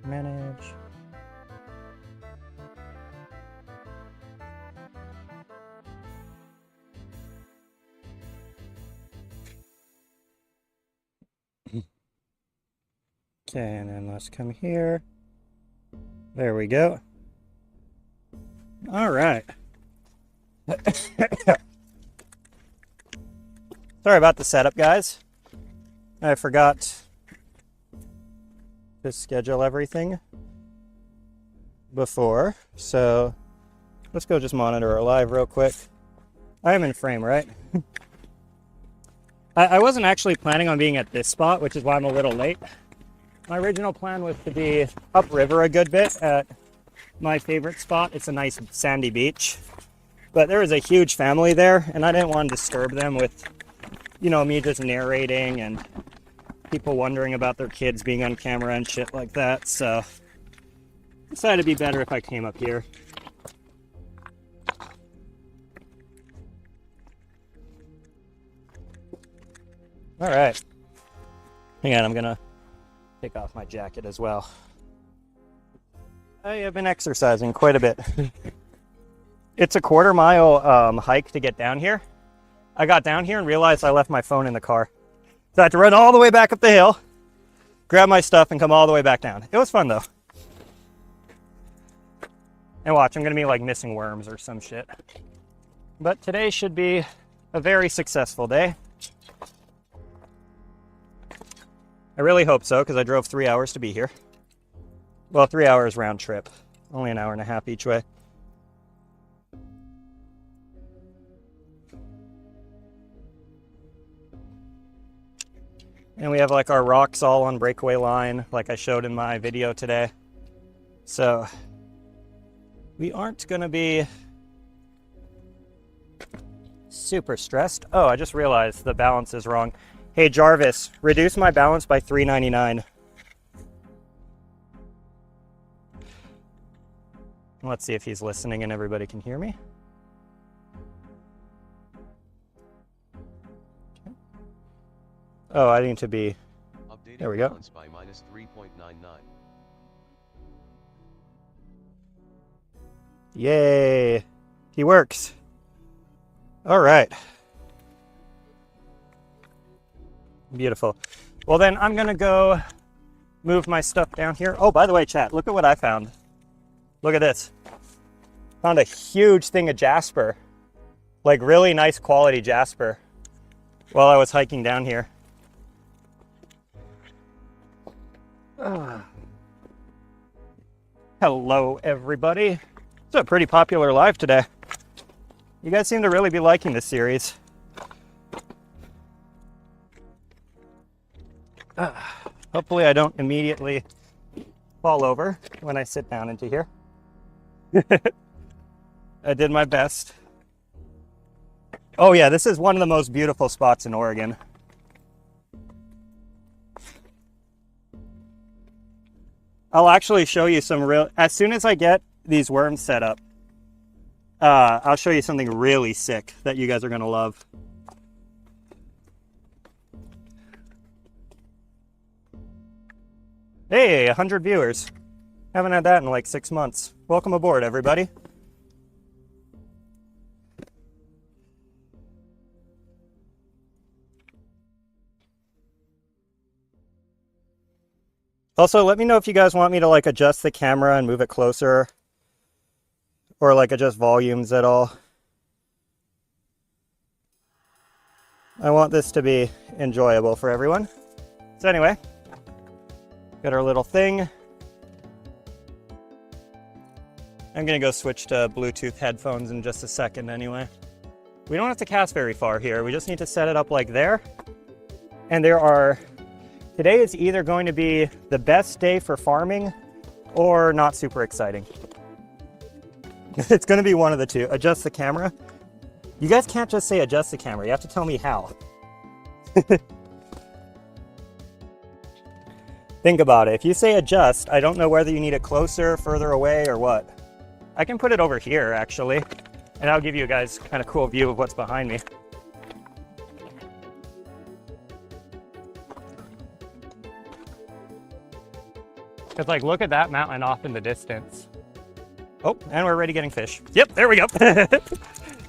Manage. Okay, and then let's come here. There we go. All right. Sorry about the setup, guys. I forgot to schedule everything before, so let's go just monitor our live real quick. I am in frame, right? I wasn't actually planning on being at this spot, which is why I'm a little late. My original plan was to be upriver a good bit at my favorite spot. It's a nice sandy beach, but there was a huge family there, and I didn't want to disturb them with, you know, me just narrating and people wondering about their kids being on camera and shit like that. So I decided it'd be better if I came up here. All right. Hang on, I'm gonna take off my jacket as well. I have been exercising quite a bit. It's a 1/4 mile hike to get down here. I got down here and realized I left my phone in the car. So I had to run all the way back up the hill, grab my stuff, and come all the way back down. It was fun though. And watch, I'm gonna be like missing worms or some shit. But today should be a very successful day. I really hope so, because I drove 3 hours to be here. Well, 3 hours round trip. Only an hour and a half each way. And we have like our rocks all on breakaway line, like I showed in my video today. So we aren't gonna be super stressed. Oh, I just realized the balance is wrong. Hey Jarvis, reduce my balance by $3.99. Let's see if he's listening and everybody can hear me. Okay. Oh, I need to be. There we go. By -3.99. Yay! He works. All right. Beautiful. Well, then I'm gonna go move my stuff down here. Oh, by the way, chat, look at what I found. Look at this. Found a huge thing of jasper, like really nice quality jasper, while I was hiking down here. Hello, everybody. It's a pretty popular live today. You guys seem to really be liking this series. Hopefully I don't immediately fall over when I sit down into here. I did my best. Oh yeah, this is one of the most beautiful spots in Oregon. I'll actually show you some real, as soon as I get these worms set up, I'll show you something really sick that you guys are gonna love. Hey, 100 viewers. Haven't had that in like 6 months. Welcome aboard, everybody. Also, let me know if you guys want me to like adjust the camera and move it closer, or like adjust volumes at all. I want this to be enjoyable for everyone. So anyway, got our little thing. I'm gonna go switch to Bluetooth headphones in just a second anyway. We don't have to cast very far here. We just need to set it up like there. And today is either going to be the best day for farming or not super exciting. It's gonna be one of the two. Adjust the camera. You guys can't just say adjust the camera. You have to tell me how. Think about it. If you say adjust, I don't know whether you need it closer, further away, or what. I can put it over here, actually, and I'll give you guys kind of cool view of what's behind me. Because like, look at that mountain off in the distance. Oh, and we're already getting fish. Yep, there we go.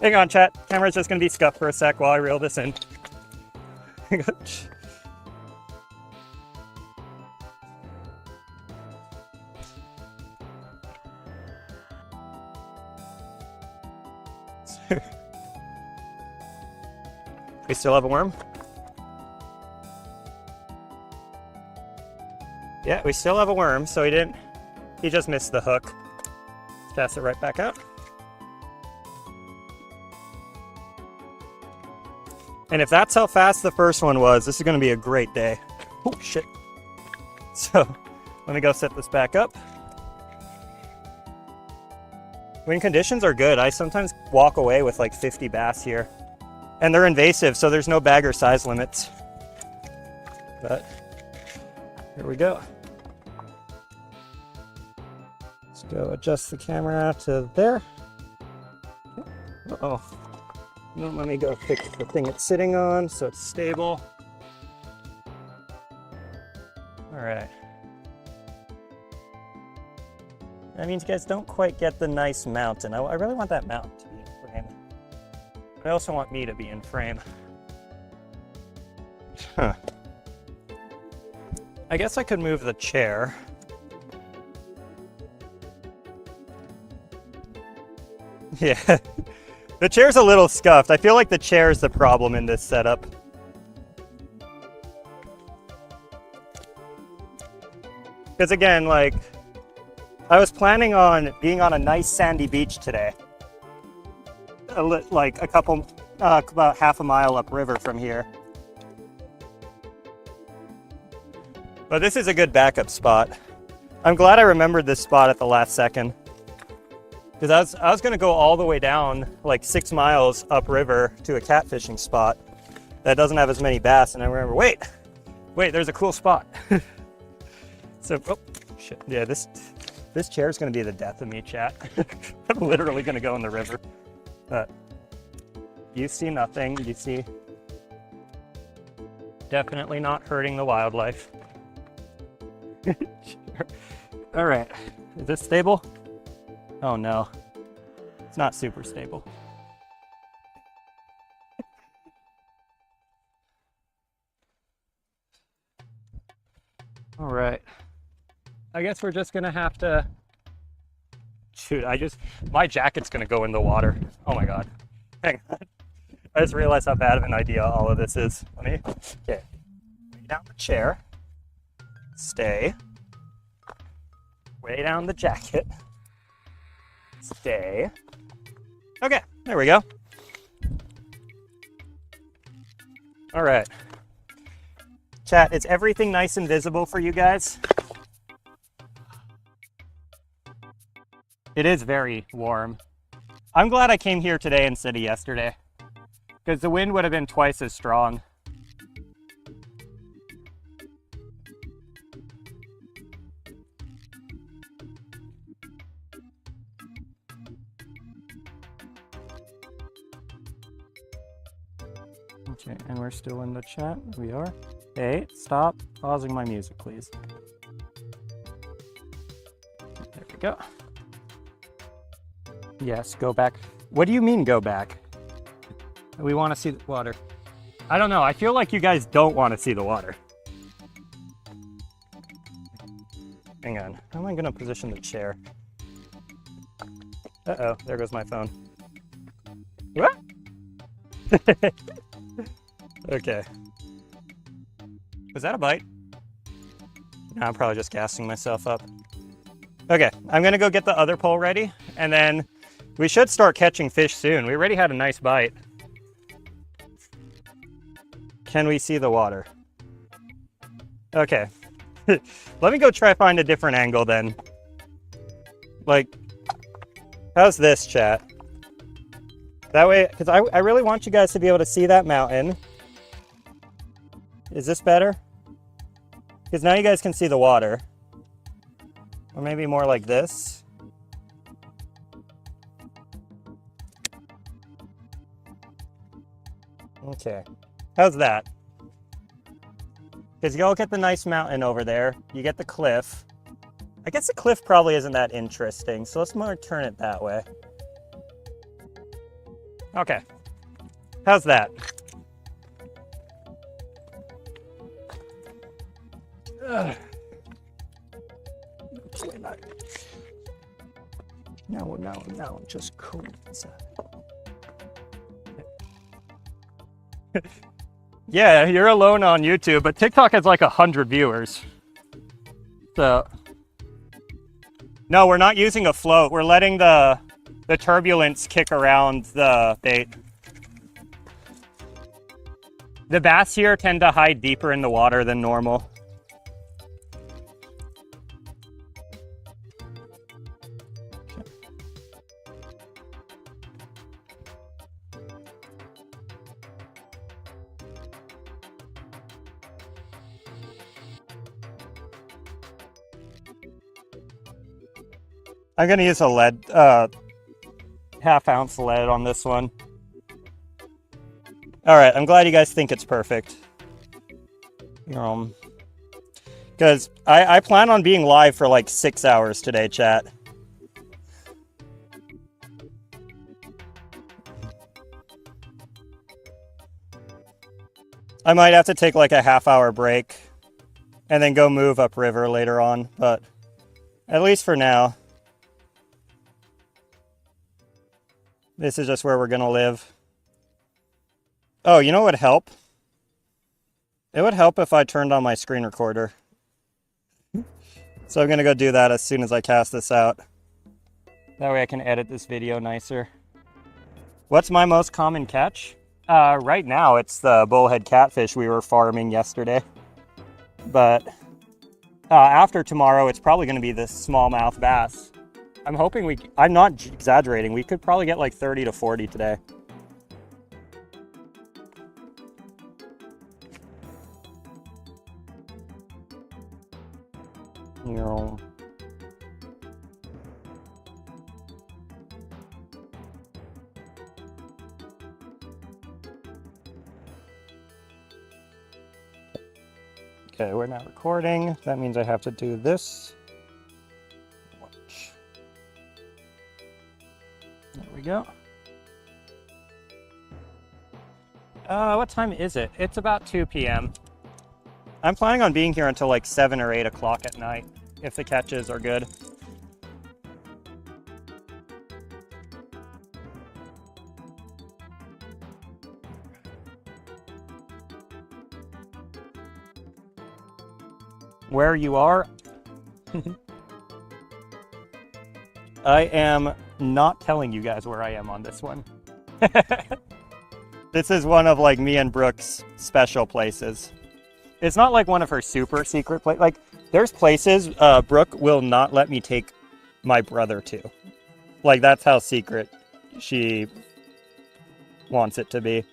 Hang on, chat. Camera's just gonna be scuffed for a sec while I reel this in. We still have a worm? Yeah, we still have a worm, so he just missed the hook. Let's cast it right back out. And if that's how fast the first one was, this is gonna be a great day. Oh, shit. So, let me go set this back up. Wind conditions are good. I sometimes walk away with like 50 bass here. And they're invasive, so there's no bagger size limits. But here we go. Let's go adjust the camera to there. Uh-oh. Let me go fix the thing it's sitting on so it's stable. All right. That means you guys don't quite get the nice mountain. I really want that mountain to be in frame. But I also want me to be in frame. Huh. I guess I could move the chair. Yeah. The chair's a little scuffed. I feel like the chair is the problem in this setup. Because again, like, I was planning on being on a nice sandy beach today. Like a couple, about half a mile upriver from here. But this is a good backup spot. I'm glad I remembered this spot at the last second. Because I was going to go all the way down like 6 miles upriver to a catfishing spot that doesn't have as many bass. And I remember, wait, there's a cool spot. So, oh, shit. Yeah, this chair is going to be the death of me, chat. I'm literally going to go in the river. But you see nothing. You see definitely not hurting the wildlife. All right. Is this stable? Oh no, it's not super stable. All right. I guess we're just gonna have to, shoot, my jacket's gonna go in the water. Oh my God, hang on. I just realized how bad of an idea all of this is. Okay, lay down the chair, stay, way down the jacket, stay. Okay, there we go. All right. Chat, is everything nice and visible for you guys? It is very warm. I'm glad I came here today instead of yesterday, because the wind would have been twice as strong. Okay, and we're still in the chat. We are. Hey, stop pausing my music, please. There we go. Yes, go back. What do you mean go back? We want to see the water. I don't know. I feel like you guys don't want to see the water. Hang on. How am I going to position the chair? Uh-oh, there goes my phone. What? Okay. Was that a bite? No, I'm probably just gassing myself up. Okay, I'm gonna go get the other pole ready, and then we should start catching fish soon. We already had a nice bite. Can we see the water? Okay. Let me go try find a different angle then. Like, how's this, chat? That way, because I really want you guys to be able to see that mountain. Is this better? Because now you guys can see the water. Or maybe more like this. Okay. How's that? Because you all get the nice mountain over there. You get the cliff. I guess the cliff probably isn't that interesting, so let's more turn it that way. Okay. How's that? Ugh. Now I'm just cold inside. Yeah, you're alone on YouTube, but TikTok has like 100 viewers. So, no, we're not using a float. We're letting the turbulence kick around the bait. The bass here tend to hide deeper in the water than normal. I'm gonna use a lead, half-ounce lead on this one. All right, I'm glad you guys think it's perfect. Because I plan on being live for like 6 hours today, chat. I might have to take like a half-hour break and then go move upriver later on, but at least for now, this is just where we're gonna live. Oh, you know what would help? It would help if I turned on my screen recorder. So I'm gonna go do that as soon as I cast this out. That way I can edit this video nicer. What's my most common catch? Right now it's the bullhead catfish we were farming yesterday. But after tomorrow, it's probably gonna be the smallmouth bass. I'm hoping I'm not exaggerating, we could probably get like 30 to 40 today. No. Okay, we're not recording. That means I have to do this. Watch. There we go. What time is it? It's about 2 p.m. I'm planning on being here until like 7 or 8 o'clock at night, if the catches are good. Where you are? I am not telling you guys where I am on this one. This is one of like me and Brooke's special places. It's not like one of her super secret places. Like, there's places Brooke will not let me take my brother to. Like, that's how secret she wants it to be.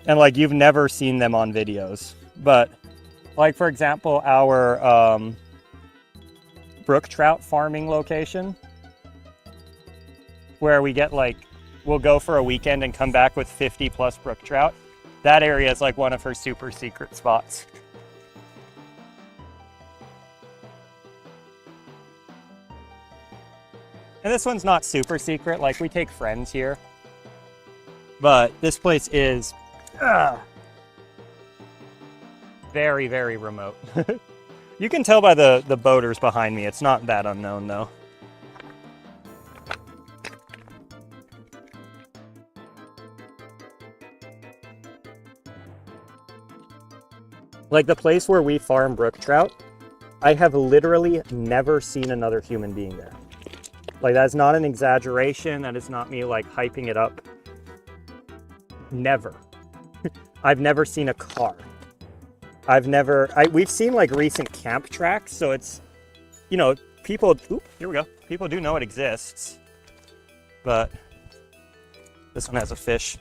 And, like, you've never seen them on videos. But, like, for example, our brook trout farming location, where we get, like, we'll go for a weekend and come back with 50 plus brook trout. That area is like one of her super secret spots. And this one's not super secret, like we take friends here. But this place is very, very remote. You can tell by the boaters behind me, it's not that unknown though. Like the place where we farm brook trout, I have literally never seen another human being there. Like, that's not an exaggeration. That is not me like hyping it up. Never. I've never seen a car. We've seen like recent camp tracks, so it's, you know, people, here we go. People do know it exists, but this one has a fish.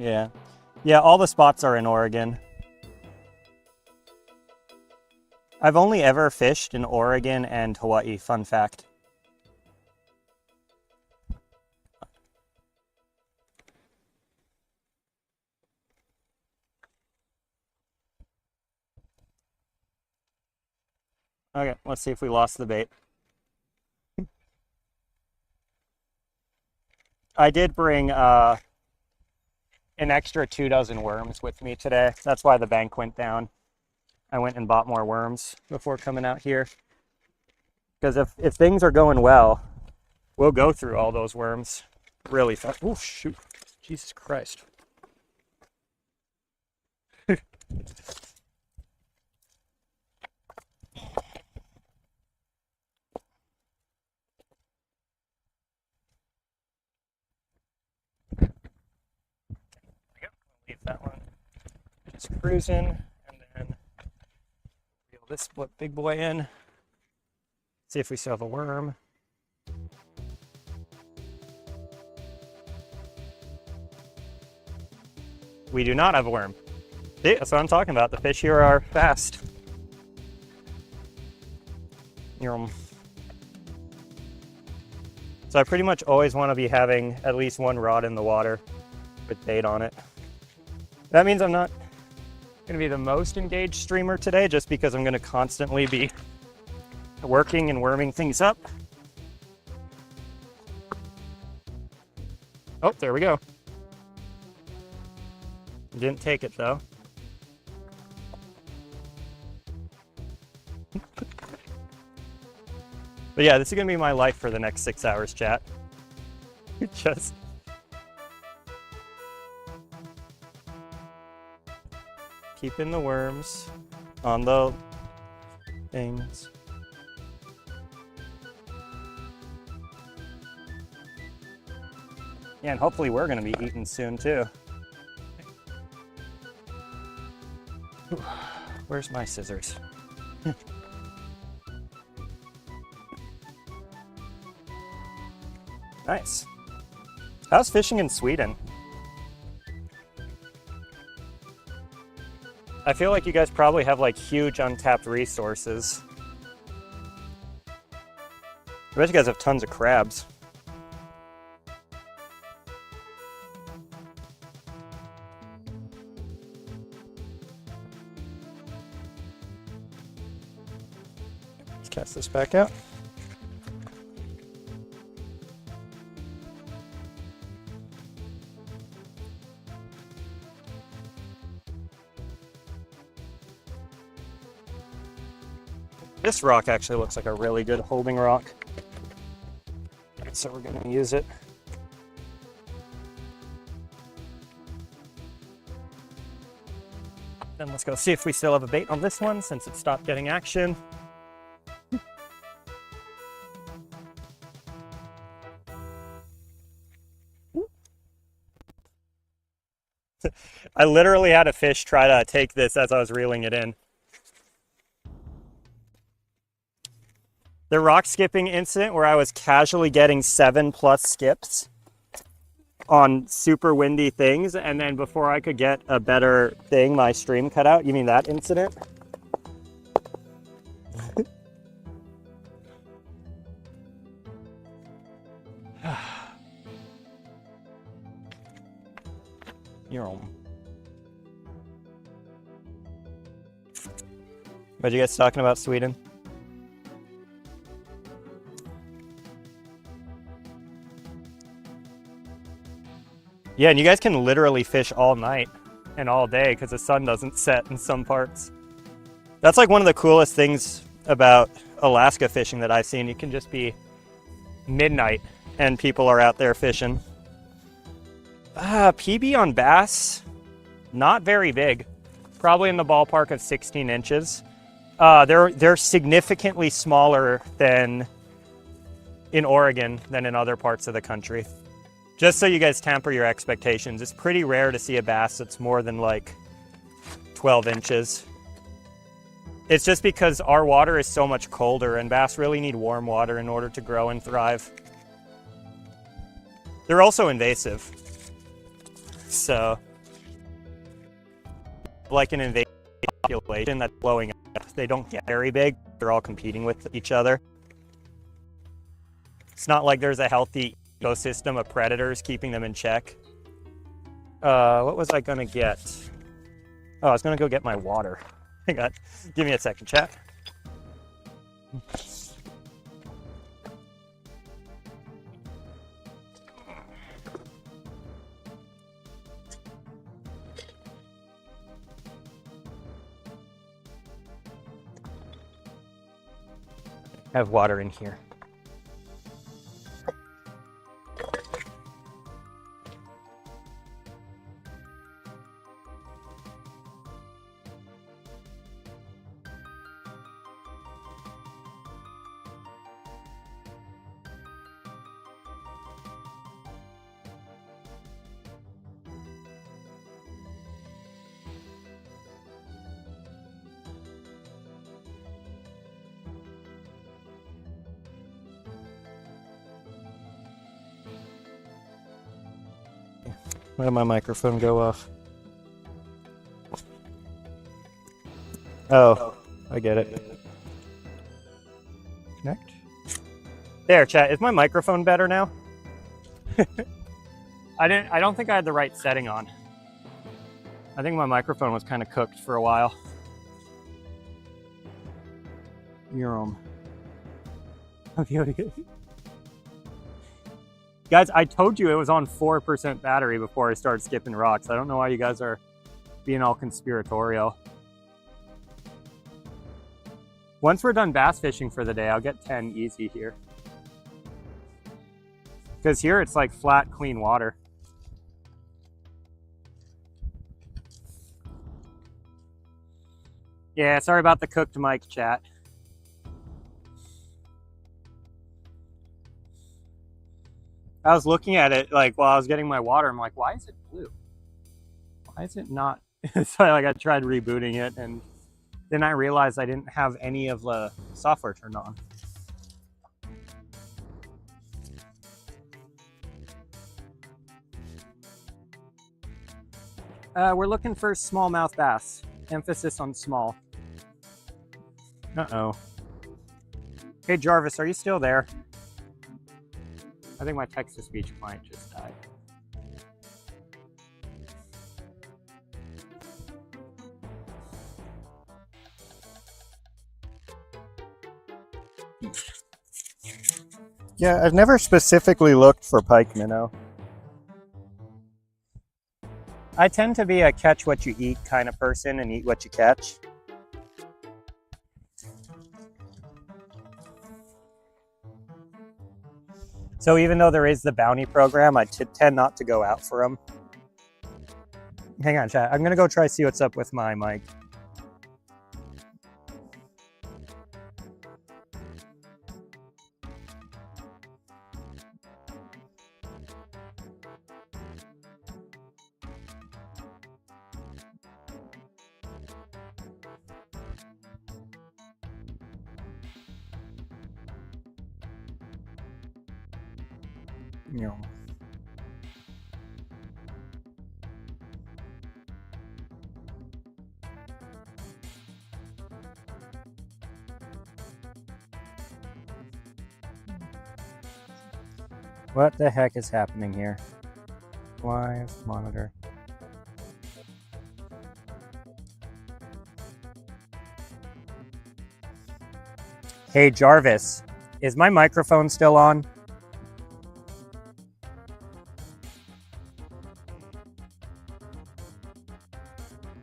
Yeah. Yeah, all the spots are in Oregon. I've only ever fished in Oregon and Hawaii, fun fact. Okay, let's see if we lost the bait. I did bring an extra 24 worms with me today. That's why the bank went down. I went and bought more worms before coming out here. Because if things are going well, we'll go through all those worms really fast. Oh, shoot. Jesus Christ. Leave that one. Just cruising, and then reel this big boy in. See if we still have a worm. We do not have a worm. See, that's what I'm talking about. The fish here are fast. So I pretty much always want to be having at least one rod in the water with bait on it. That means I'm not going to be the most engaged streamer today, just because I'm going to constantly be working and worming things up. Oh, there we go. Didn't take it though. But yeah, this is gonna be my life for the next 6 hours, chat. Just keeping the worms on the things. Yeah, and hopefully we're gonna be eating soon too. Where's my scissors? Nice. How's fishing in Sweden? I feel like you guys probably have like huge untapped resources. I bet you guys have tons of crabs. Let's cast this back out. This rock actually looks like a really good holding rock, so we're going to use it. Then let's go see if we still have a bait on this one since it stopped getting action. I literally had a fish try to take this as I was reeling it in. The rock skipping incident where I was casually getting 7+ skips on super windy things, and then before I could get a better thing, my stream cut out. You mean that incident? You're home. What you guys talking about, Sweden? Yeah, and you guys can literally fish all night and all day because the sun doesn't set in some parts. That's like one of the coolest things about Alaska fishing that I've seen. You can just be midnight and people are out there fishing. PB on bass, not very big. Probably in the ballpark of 16 inches. They're significantly smaller than in Oregon than in other parts of the country. Just so you guys temper your expectations, it's pretty rare to see a bass that's more than like 12 inches. It's just because our water is so much colder and bass really need warm water in order to grow and thrive. They're also invasive. So, like an invasive population that's blowing up, they don't get very big. They're all competing with each other. It's not like there's a healthy ecosystem of predators keeping them in check. What was I gonna get? Oh, I was gonna go get my water. Hang on, give me a second, chat. I have water in here. Why did my microphone go off? Oh, I get it. Connect. There, chat. Is my microphone better now? I don't think I had the right setting on. I think my microphone was kind of cooked for a while. Guys, I told you it was on 4% battery before I started skipping rocks. I don't know why you guys are being all conspiratorial. Once we're done bass fishing for the day, I'll get 10 easy here. Because here it's like flat, clean water. Yeah, sorry about the cooked mic, chat. I was looking at it like while I was getting my water. I'm like, why is it blue? Why is it not? So like I tried rebooting it, and then I realized I didn't have any of the software turned on. We're looking for smallmouth bass. Emphasis on small. Uh-oh. Hey Jarvis, are you still there? I think my text-to-speech client just died. Yeah, I've never specifically looked for pike minnow. I tend to be a catch what you eat kind of person and eat what you catch. So even though there is the bounty program, I tend not to go out for them. Hang on, chat. I'm going to go try to see what's up with my mic. No. What the heck is happening here? Live monitor. Hey Jarvis, is my microphone still on?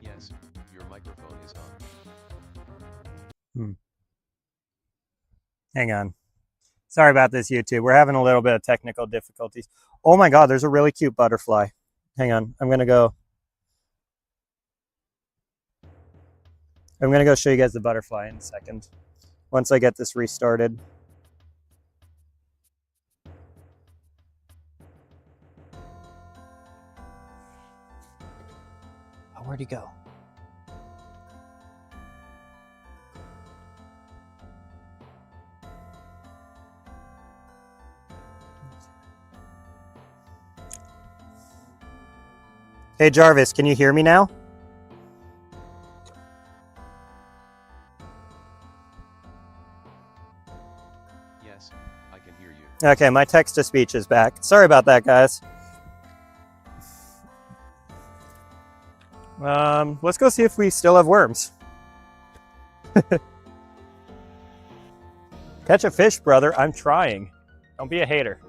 Yes, your microphone is on. Hang on. Sorry about this, YouTube. We're having a little bit of technical difficulties. Oh my God, there's a really cute butterfly. Hang on, I'm gonna go show you guys the butterfly in a second. Once I get this restarted. Oh, where'd he go? Hey Jarvis, can you hear me now? Yes, I can hear you. Okay, my text-to-speech is back. Sorry about that, guys. Let's go see if we still have worms. Catch a fish, brother. I'm trying. Don't be a hater.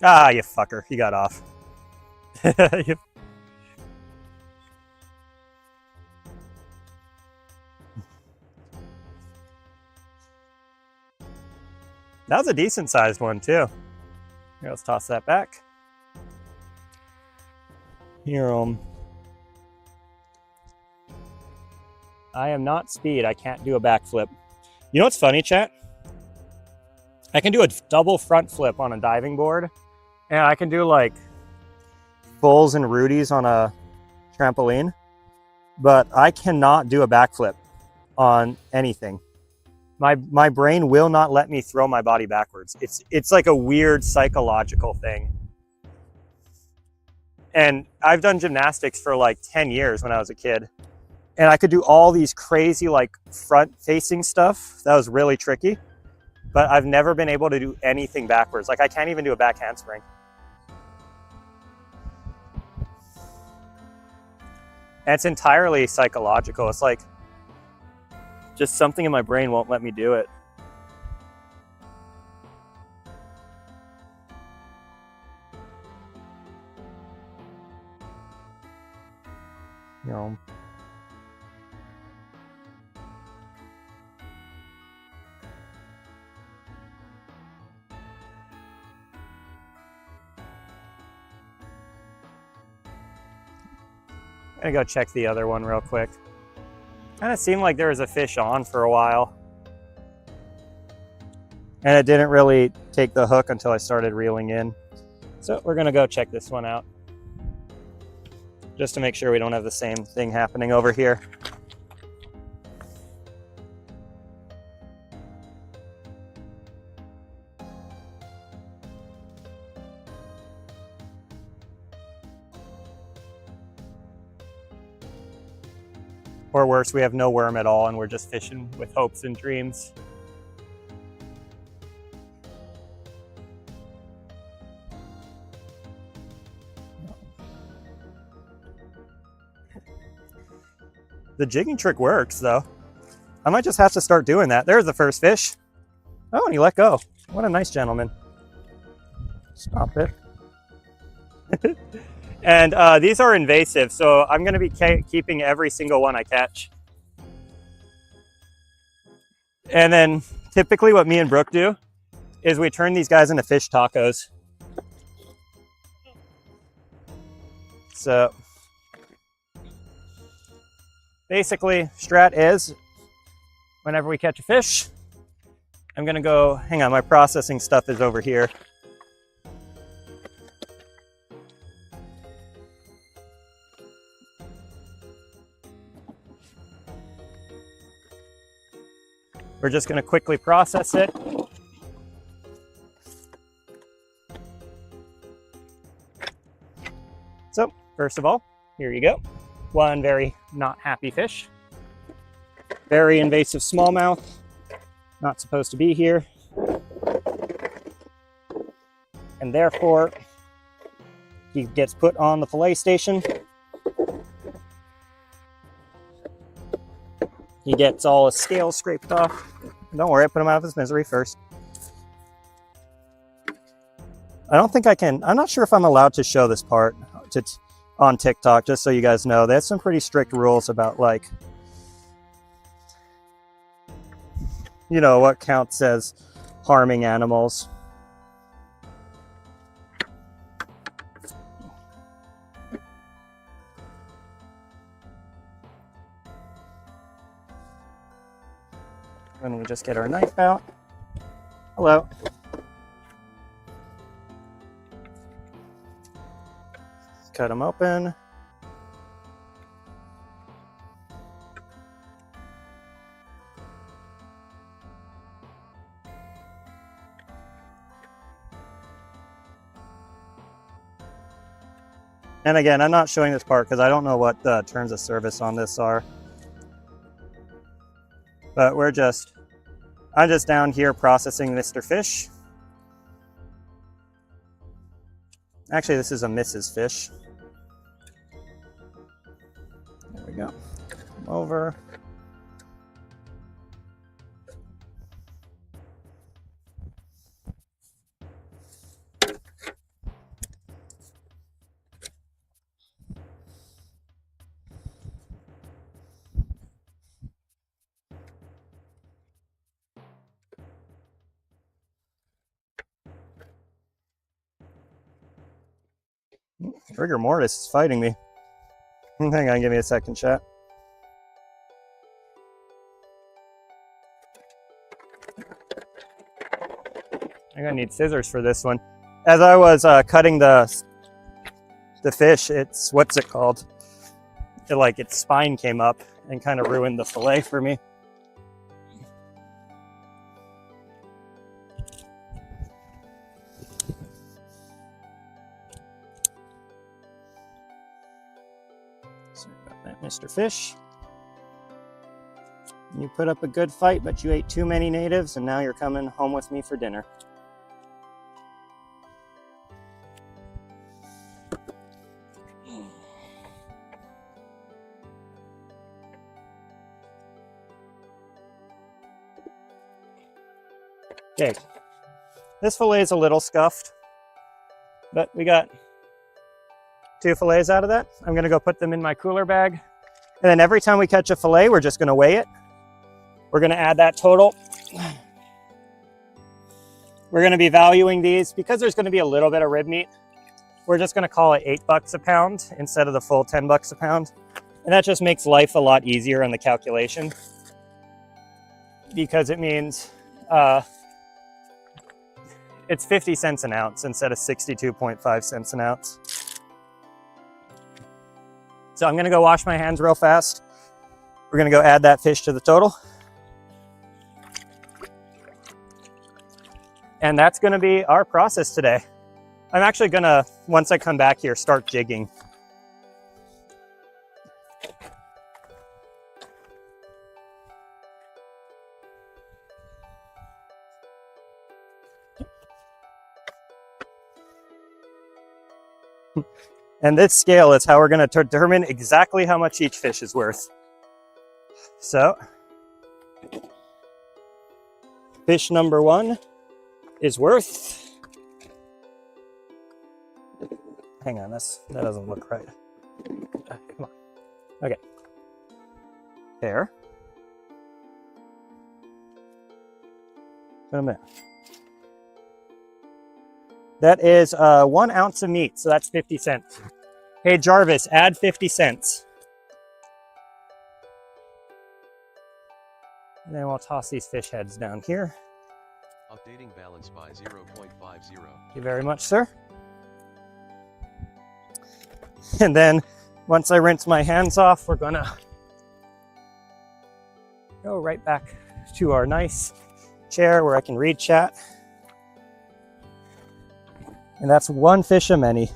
Ah, you fucker. You got off. That was a decent sized one too. Here, let's toss that back. Here, I am not speed. I can't do a backflip. You know what's funny, chat? I can do a double front flip on a diving board, and I can do like fulls and Rudies on a trampoline, but I cannot do a backflip on anything. My brain will not let me throw my body backwards. It's like a weird psychological thing. And I've done gymnastics for like 10 years when I was a kid. And I could do all these crazy like front facing stuff. That was really tricky. But I've never been able to do anything backwards. Like I can't even do a back handspring. And it's entirely psychological. It's like just something in my brain won't let me do it. You know. I'm gonna go check the other one real quick. Kind of seemed like there was a fish on for a while. And it didn't really take the hook until I started reeling in. So we're gonna go check this one out, just to make sure we don't have the same thing happening over here. Or worse, we have no worm at all and we're just fishing with hopes and dreams. The jigging trick works though. I might just have to start doing that. There's the first fish. Oh, and he let go. What a nice gentleman. Stop it. And these are invasive, so I'm going to be keeping every single one I catch. And then typically what me and Brooke do is we turn these guys into fish tacos. So basically, strat is whenever we catch a fish, I'm going to go, hang on, my processing stuff is over here. We're just going to quickly process it. So, first of all, here you go. One very not happy fish. Very invasive smallmouth. Not supposed to be here. And therefore, he gets put on the fillet station. He gets all his scales scraped off. Don't worry, I put him out of his misery first. I don't think I can, I'm not sure if I'm allowed to show this part on TikTok, just so you guys know. They have some pretty strict rules about like, you know, what counts as harming animals. And we just get our knife out. Hello. Cut them open. And again, I'm not showing this part because I don't know what the terms of service on this are. But I'm just down here processing Mr. Fish. Actually, this is a Mrs. Fish. There we go. Come over. Rigor mortis is fighting me. Hang on, give me a second, chat. I'm gonna need scissors for this one. As I was cutting the fish, what's it called? Its spine came up and kind of ruined the fillet for me. Sorry about that, Mr. Fish. You put up a good fight, but you ate too many natives, and now you're coming home with me for dinner. Okay, this fillet is a little scuffed, but we got 2 fillets out of that. I'm gonna go put them in my cooler bag. And then every time we catch a fillet, we're just gonna weigh it. We're gonna add that total. We're gonna be valuing these because there's gonna be a little bit of rib meat. We're just gonna call it $8 a pound instead of the full $10 a pound. And that just makes life a lot easier on the calculation because it means it's 50 cents an ounce instead of 62.5 cents an ounce. So I'm gonna go wash my hands real fast. We're gonna go add that fish to the total. And that's gonna be our process today. I'm actually gonna, once I come back here, start jigging. And this scale is how we're going to determine exactly how much each fish is worth. So, fish number 1 is worth... Hang on, that doesn't look right. Come on. Okay. There. Wait a minute. That is 1 ounce of meat, so that's 50 cents. Hey Jarvis, add 50 cents. And then we'll toss these fish heads down here. Updating balance by 0.50. Thank you very much, sir. And then once I rinse my hands off, we're gonna go right back to our nice chair where I can read chat. And that's 1 fish a many. Here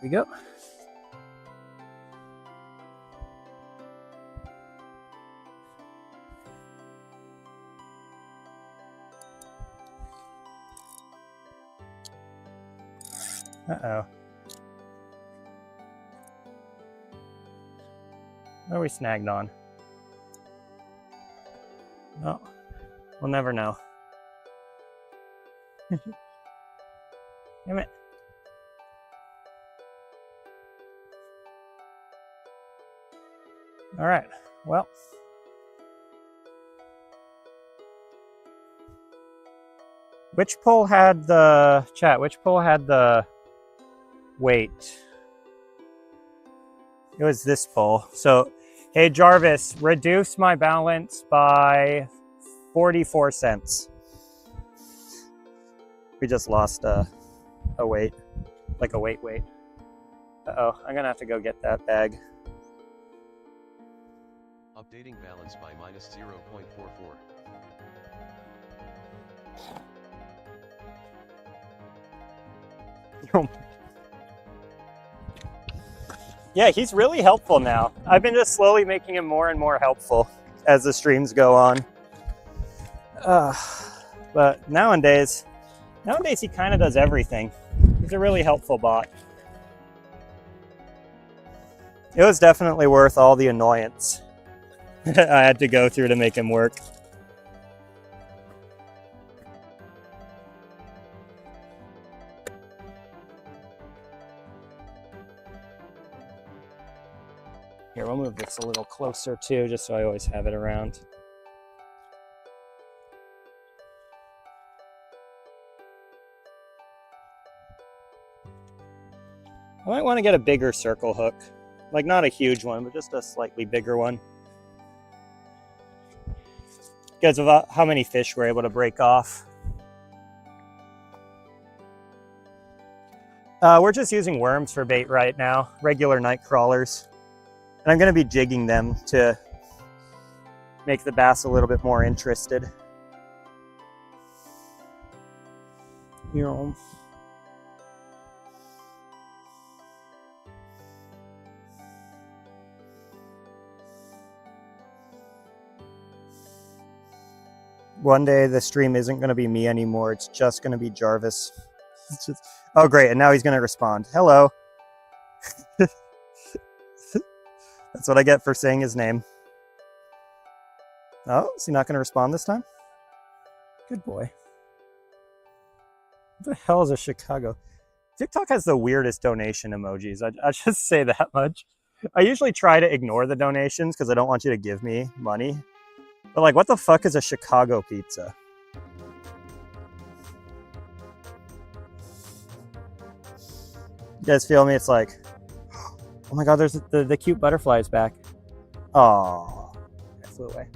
we go. Uh-oh. What are we snagged on? Oh, we'll never know. Damn it. All right, well. Which pole had the, chat, which pole had the weight? It was this pole. So, hey Jarvis, reduce my balance by 44 cents. We just lost a weight, like a weight. Uh-oh, I'm gonna have to go get that bag. Updating balance by minus 0.44. Yeah, he's really helpful now. I've been just slowly making him more and more helpful. as the streams go on. But nowadays he kind of does everything. He's a really helpful bot. It was definitely worth all the annoyance I had to go through to make him work. Here, we'll move this a little closer too, just so I always have it around. I might want to get a bigger circle hook. Like, not a huge one, but just a slightly bigger one. Because of how many fish we're able to break off. We're just using worms for bait right now, regular night crawlers. And I'm going to be jigging them to make the bass a little bit more interested. You know. One day the stream isn't going to be me anymore. It's just going to be Jarvis. It's just... Oh, great. And now he's going to respond. Hello. That's what I get for saying his name. Oh, is he not going to respond this time? Good boy. What the hell is a Chicago? TikTok has the weirdest donation emojis. I just say that much. I usually try to ignore the donations because I don't want you to give me money. But like, what the fuck is a Chicago pizza? You guys feel me? It's like, oh my god, there's the cute butterflies back. Oh, I flew away.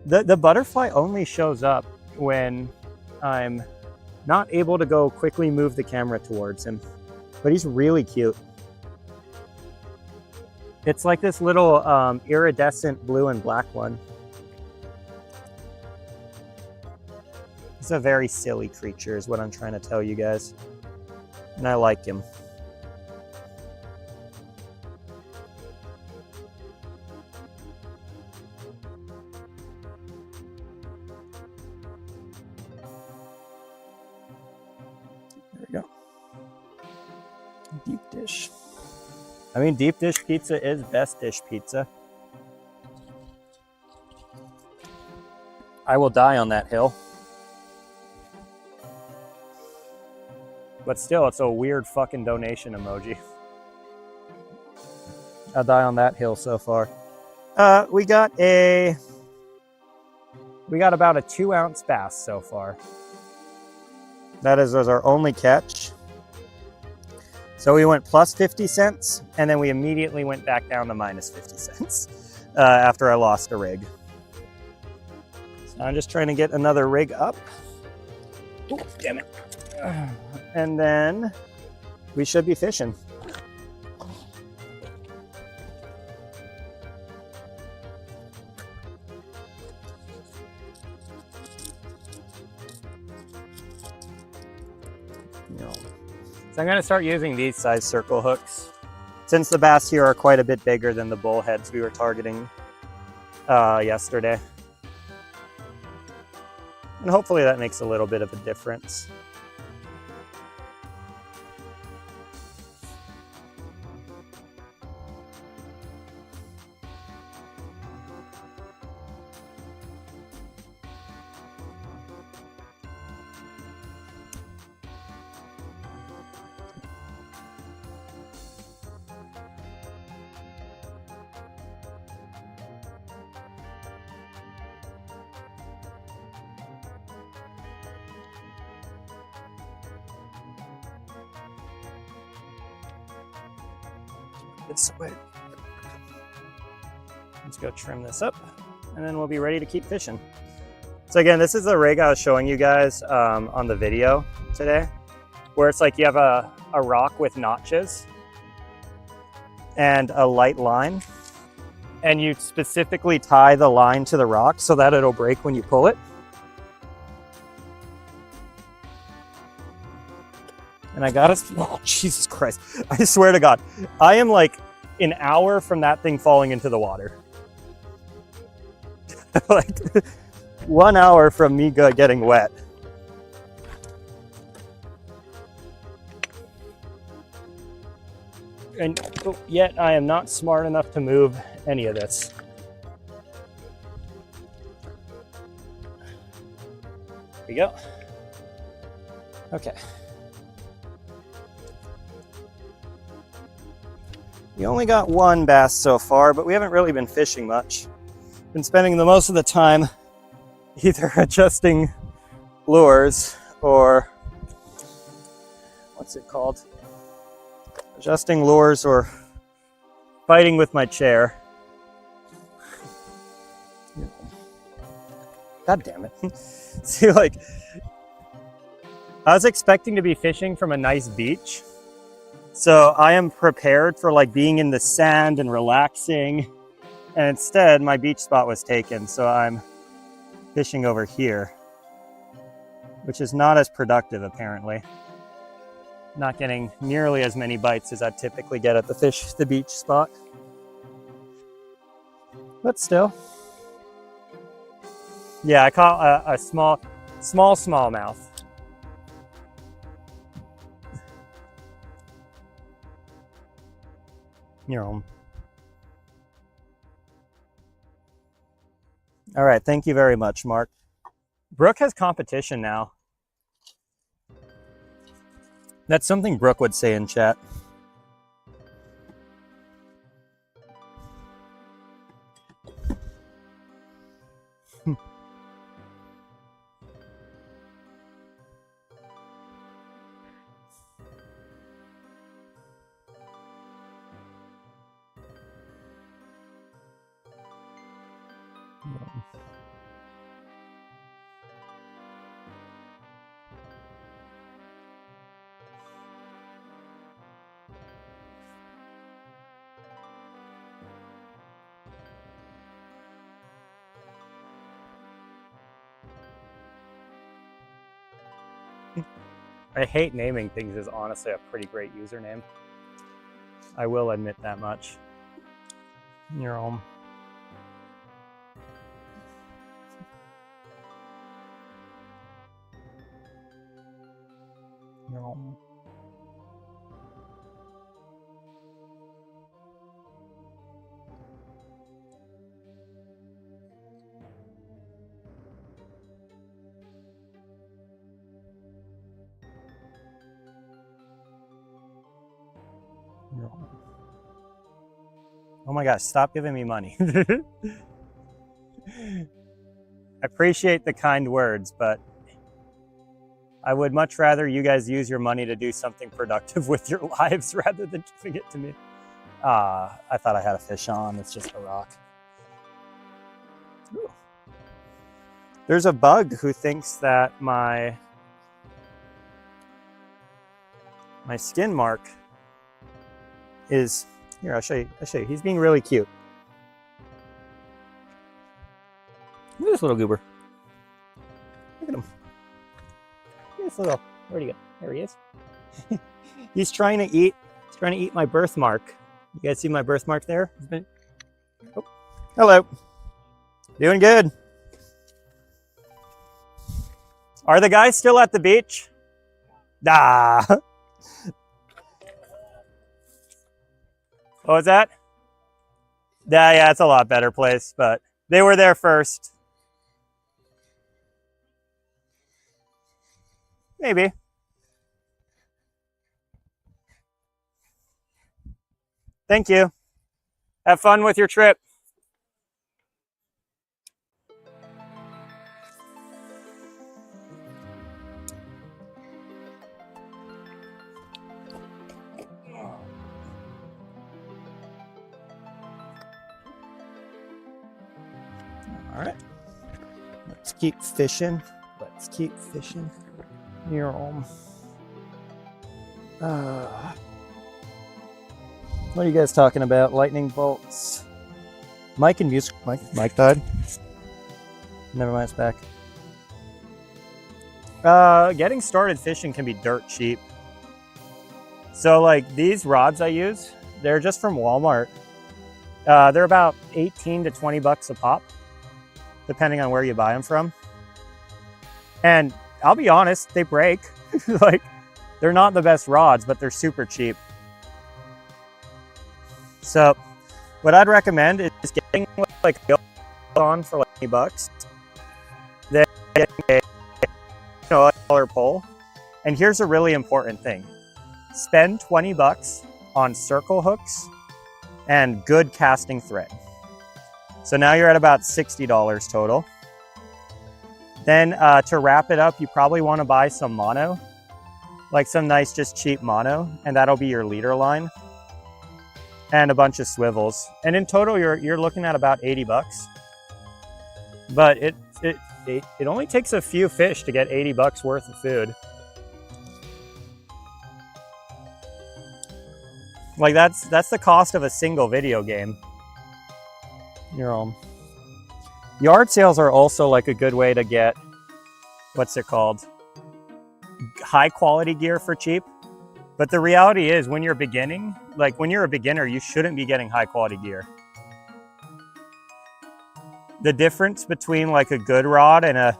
The butterfly only shows up when I'm not able to go quickly move the camera towards him. But he's really cute. It's like this little iridescent blue and black one. He's a very silly creature is what I'm trying to tell you guys. And I like him. There we go. Deep dish. I mean, deep dish pizza is best dish pizza. I will die on that hill. But still, it's a weird fucking donation emoji. I'll die on that hill so far. We got about a 2-ounce bass so far. That was our only catch. So we went plus 50 cents, and then we immediately went back down to minus 50 cents after I lost a rig. So I'm just trying to get another rig up. Oh, damn it. And then we should be fishing. So I'm going to start using these size circle hooks. Since the bass here are quite a bit bigger than the bullheads we were targeting yesterday. And hopefully that makes a little bit of a difference. This way. Let's go trim this up, and then we'll be ready to keep fishing. So again, this is the rig I was showing you guys on the video today, where it's like you have a rock with notches and a light line, and you specifically tie the line to the rock so that it'll break when you pull it. And I got us. Oh, Jesus Christ. I swear to God. I am like an hour from that thing falling into the water. Like 1 hour from me getting wet. And yet I am not smart enough to move any of this. There we go. Okay. We only got one bass so far, but we haven't really been fishing much. Been spending the most of the time either adjusting lures or what's it called? Adjusting lures or fighting with my chair. God damn it. See, like, I was expecting to be fishing from a nice beach. So I am prepared for like being in the sand and relaxing. And instead my beach spot was taken. So I'm fishing over here, which is not as productive apparently. Not getting nearly as many bites as I typically get at the beach spot. But still. Yeah, I caught a smallmouth. You're home. All right, thank you very much, Mark. Brooke has competition now. That's something Brooke would say in chat. I hate naming things is honestly a pretty great username. I will admit that much. You're home. You're home. Oh my gosh, stop giving me money. I appreciate the kind words, but I would much rather you guys use your money to do something productive with your lives rather than giving it to me. I thought I had a fish on. It's just a rock. Ooh. There's a bug who thinks that my skin mark is... Here, I'll show you. He's being really cute. Look at this little goober. Look at him. Look at this little... Where'd he go? There he is. He's trying to eat my birthmark. You guys see my birthmark there? Oh. Hello. Doing good. Are the guys still at the beach? Ah. What was that? Yeah, it's a lot better place, but they were there first. Maybe. Thank you. Have fun with your trip. All right, let's keep fishing. You're home. What are you guys talking about? Lightning bolts. Mike and music. Mike died. Never mind, it's back. Getting started fishing can be dirt cheap. So like these rods I use, They're just from Walmart. They're about 18 to 20 bucks a pop, depending on where you buy them from. And I'll be honest, they break. Like, they're not the best rods, but they're super cheap. So what I'd recommend is getting like a on for like 20 bucks. Then getting a $1 pole. And here's a really important thing. Spend 20 bucks on circle hooks and good casting thread. So now you're at about $60 total. Then to wrap it up, you probably want to buy some mono, like some nice, just cheap mono, and that'll be your leader line, and a bunch of swivels. And in total, you're looking at about 80 bucks. But it only takes a few fish to get 80 bucks worth of food. Like that's the cost of a single video game. Yard sales are also like a good way to get, what's it called? High quality gear for cheap. But the reality is when you're beginning, like when you're a beginner, you shouldn't be getting high quality gear. The difference between like a good rod and a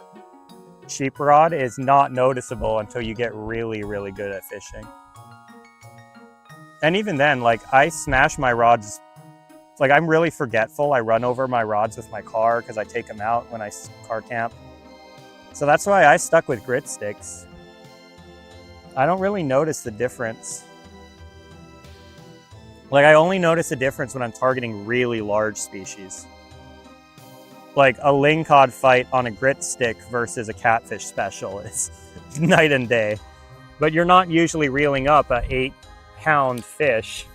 cheap rod is not noticeable until you get really, really good at fishing. And even then, like I smash my rods, like I'm really forgetful. I run over my rods with my car because I take them out when I car camp. So that's why I stuck with grit sticks. I don't really notice the difference. Like I only notice a difference when I'm targeting really large species. Like a lingcod fight on a grit stick versus a catfish special is night and day. But you're not usually reeling up a 8-pound fish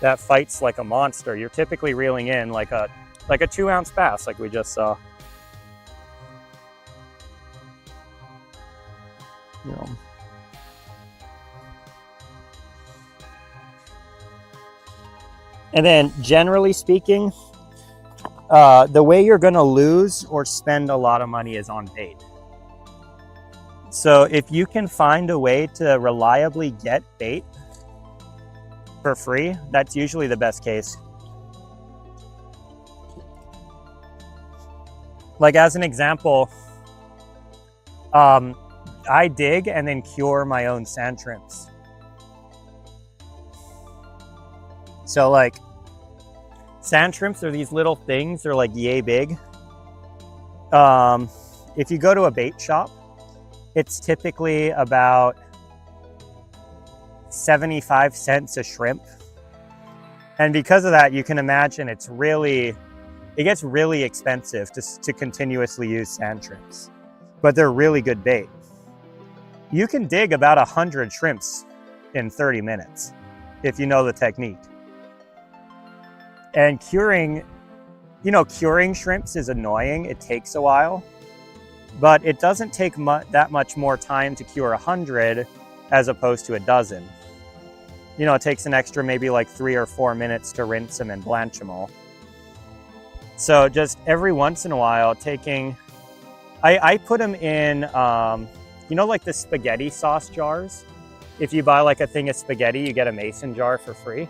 that fights like a monster. You're typically reeling in like a 2-ounce bass like we just saw. Yeah. And then generally speaking, the way you're going to lose or spend a lot of money is on bait. So if you can find a way to reliably get bait for free, that's usually the best case. Like as an example, I dig and then cure my own sand shrimps. So like sand shrimps are these little things, they're like yay big. If you go to a bait shop, it's typically about 75 cents a shrimp. And because of that, you can imagine it gets really expensive to continuously use sand shrimps, but they're really good bait. You can dig about 100 shrimps in 30 minutes if you know the technique. And curing shrimps is annoying. It takes a while, but it doesn't take that much more time to cure 100 as opposed to a dozen. It takes an extra maybe like 3 or 4 minutes to rinse them and blanch them all. So just every once in a while I put them in, like the spaghetti sauce jars. If you buy like a thing of spaghetti, you get a mason jar for free.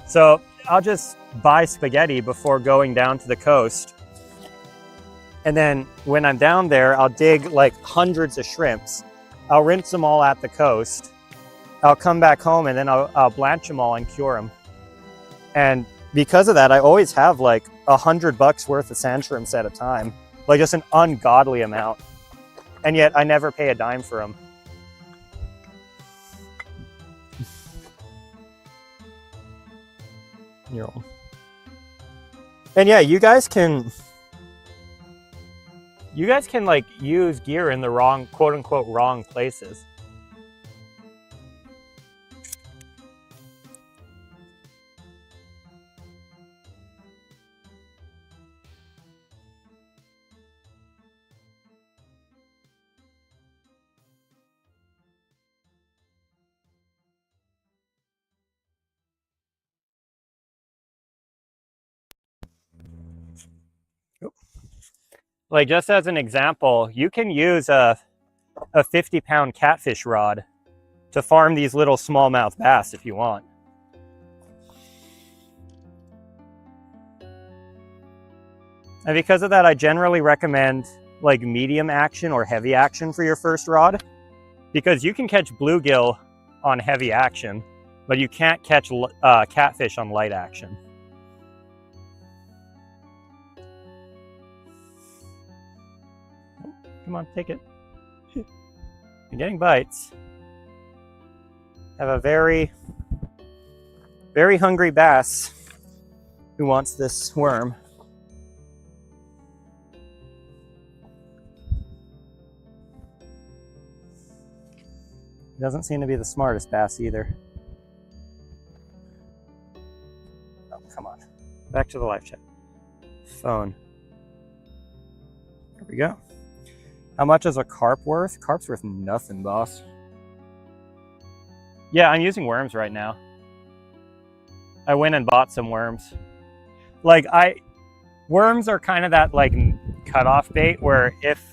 So I'll just buy spaghetti before going down to the coast. And then when I'm down there, I'll dig like hundreds of shrimps. I'll rinse them all at the coast. I'll come back home and then I'll blanch them all and cure them. And because of that, I always have like $100 worth of sand shrimps at a time, like just an ungodly amount. And yet I never pay a dime for them. And yeah, you guys can like use gear in the wrong, quote unquote, wrong places. Like just as an example, you can use a 50-pound catfish rod to farm these little smallmouth bass if you want. And because of that, I generally recommend like medium action or heavy action for your first rod, because you can catch bluegill on heavy action, but you can't catch catfish on light action. Come on, take it. You're getting bites. Have a very, very hungry bass who wants this worm. Doesn't seem to be the smartest bass either. Oh, come on. Back to the live chat. Phone. There we go. How much is a carp worth? Carp's worth nothing, boss. Yeah, I'm using worms right now. I went and bought some worms. Like, worms are kind of that like cutoff bait where if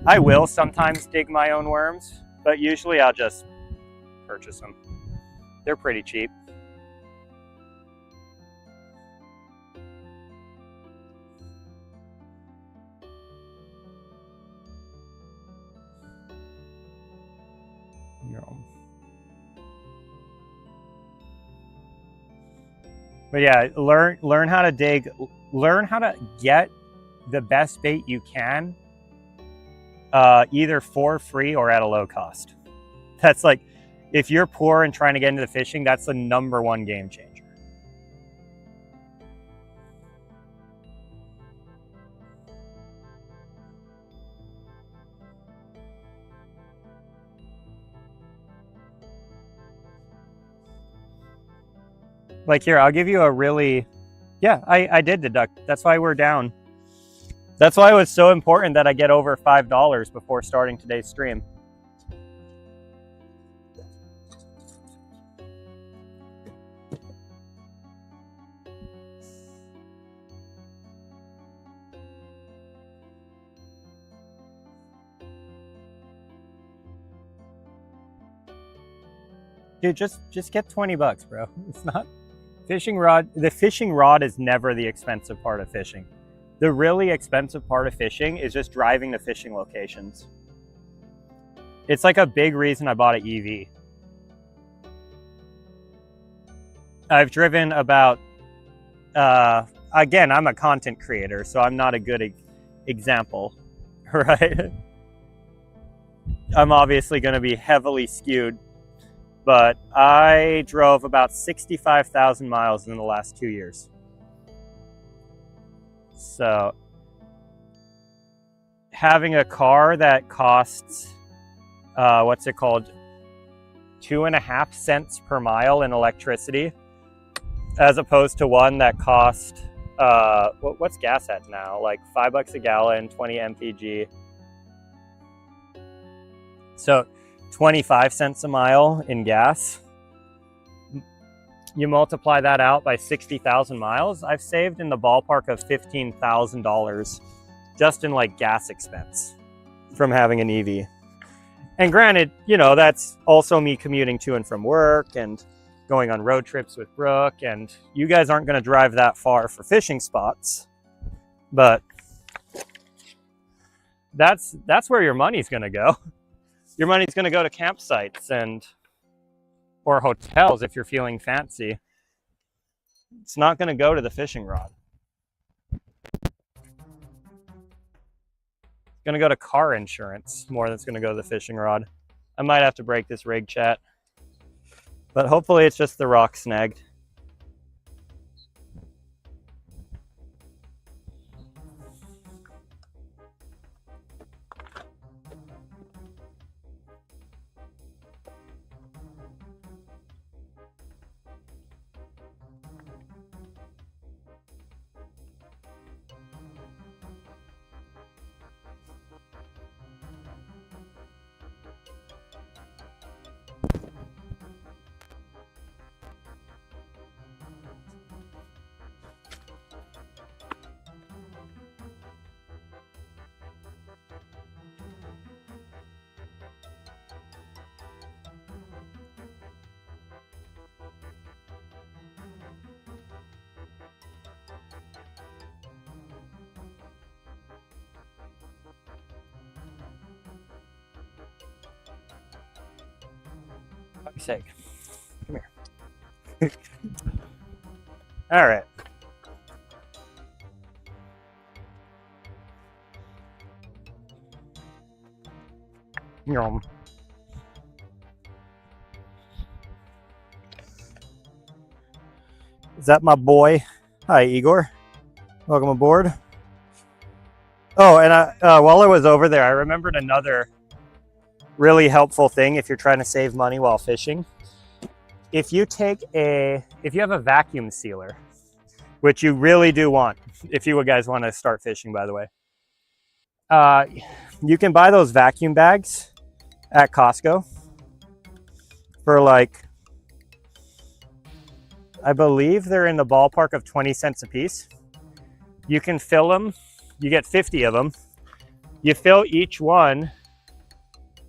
I will sometimes dig my own worms, but usually I'll just purchase them. They're pretty cheap. But yeah, learn how to dig, learn how to get the best bait you can, either for free or at a low cost. That's like, if you're poor and trying to get into the fishing, that's the #1 game changer. Like here, I'll give you a really, yeah, I did deduct. That's why we're down. That's why it was so important that I get over $5 before starting today's stream. Dude, just get 20 bucks, bro. It's not fishing rod. The fishing rod is never the expensive part of fishing. The really expensive part of fishing is just driving to fishing locations. It's like a big reason I bought an EV. I've driven about, again, I'm a content creator, so I'm not a good example, right? I'm obviously going to be heavily skewed, but I drove about 65,000 miles in the last 2 years. So having a car that costs, what's it called? 2.5 cents per mile in electricity, as opposed to one that cost, what's gas at now? Like $5 a gallon, 20 mpg. So 25 cents a mile in gas. You multiply that out by 60,000 miles, I've saved in the ballpark of $15,000 just in like gas expense from having an EV. And granted, you know, that's also me commuting to and from work and going on road trips with Brooke, and you guys aren't going to drive that far for fishing spots, but that's where your money's going to go. Your money's going to go to campsites and or hotels if you're feeling fancy. It's not going to go to the fishing rod. It's going to go to car insurance more than it's going to go to the fishing rod. I might have to break this rig, chat, but hopefully it's just the rock snagged. fuck's sake. Come here. All right. Yum. Is that my boy? Hi, Igor. Welcome aboard. Oh, and while I was over there, I remembered another really helpful thing if you're trying to save money while fishing. If you have a vacuum sealer, which you really do want, if you guys want to start fishing, by the way, you can buy those vacuum bags at Costco for like, I believe they're in the ballpark of 20 cents a piece. You can fill them, you get 50 of them. You fill each one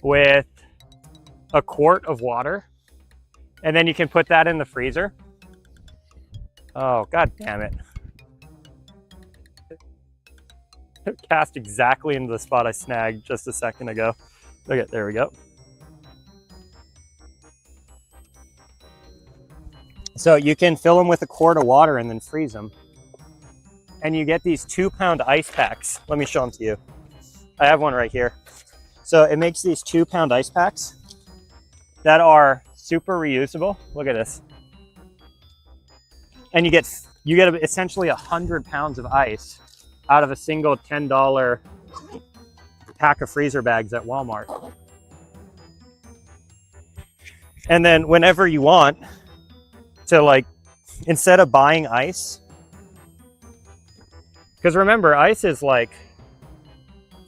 with a quart of water, and then you can put that in the freezer. Oh, god damn it. It cast exactly into the spot I snagged just a second ago. Okay, there we go. So you can fill them with a quart of water and then freeze them. And you get these 2-pound ice packs. Let me show them to you. I have one right here. So it makes these 2-pound ice packs that are super reusable. Look at this. And you get essentially 100 pounds of ice out of a single $10 pack of freezer bags at Walmart. And then whenever you want to, like, instead of buying ice, because remember, ice is like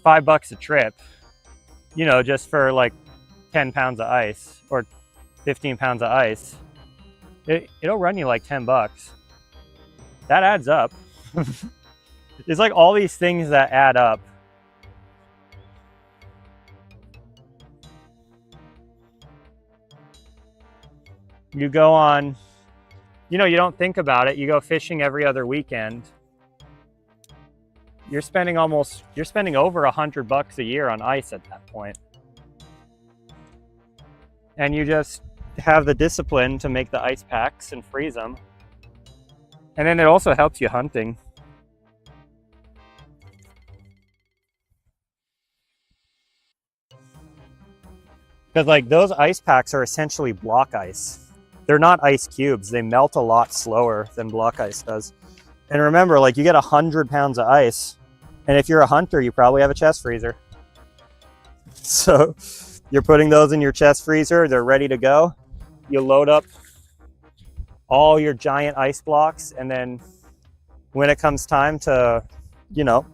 $5 a trip, you know, just for like 10 pounds of ice or 15 pounds of ice. It'll run you like 10 bucks. That adds up. It's like all these things that add up. You go on, you know, you don't think about it. You go fishing every other weekend. You're spending over $100 a year on ice at that point. And you just have the discipline to make the ice packs and freeze them. And then it also helps you hunting. Because like those ice packs are essentially block ice. They're not ice cubes. They melt a lot slower than block ice does. And remember, like, you get 100 pounds of ice, and if you're a hunter, you probably have a chest freezer. So you're putting those in your chest freezer. They're ready to go. You load up all your giant ice blocks, and then when it comes time to, you know,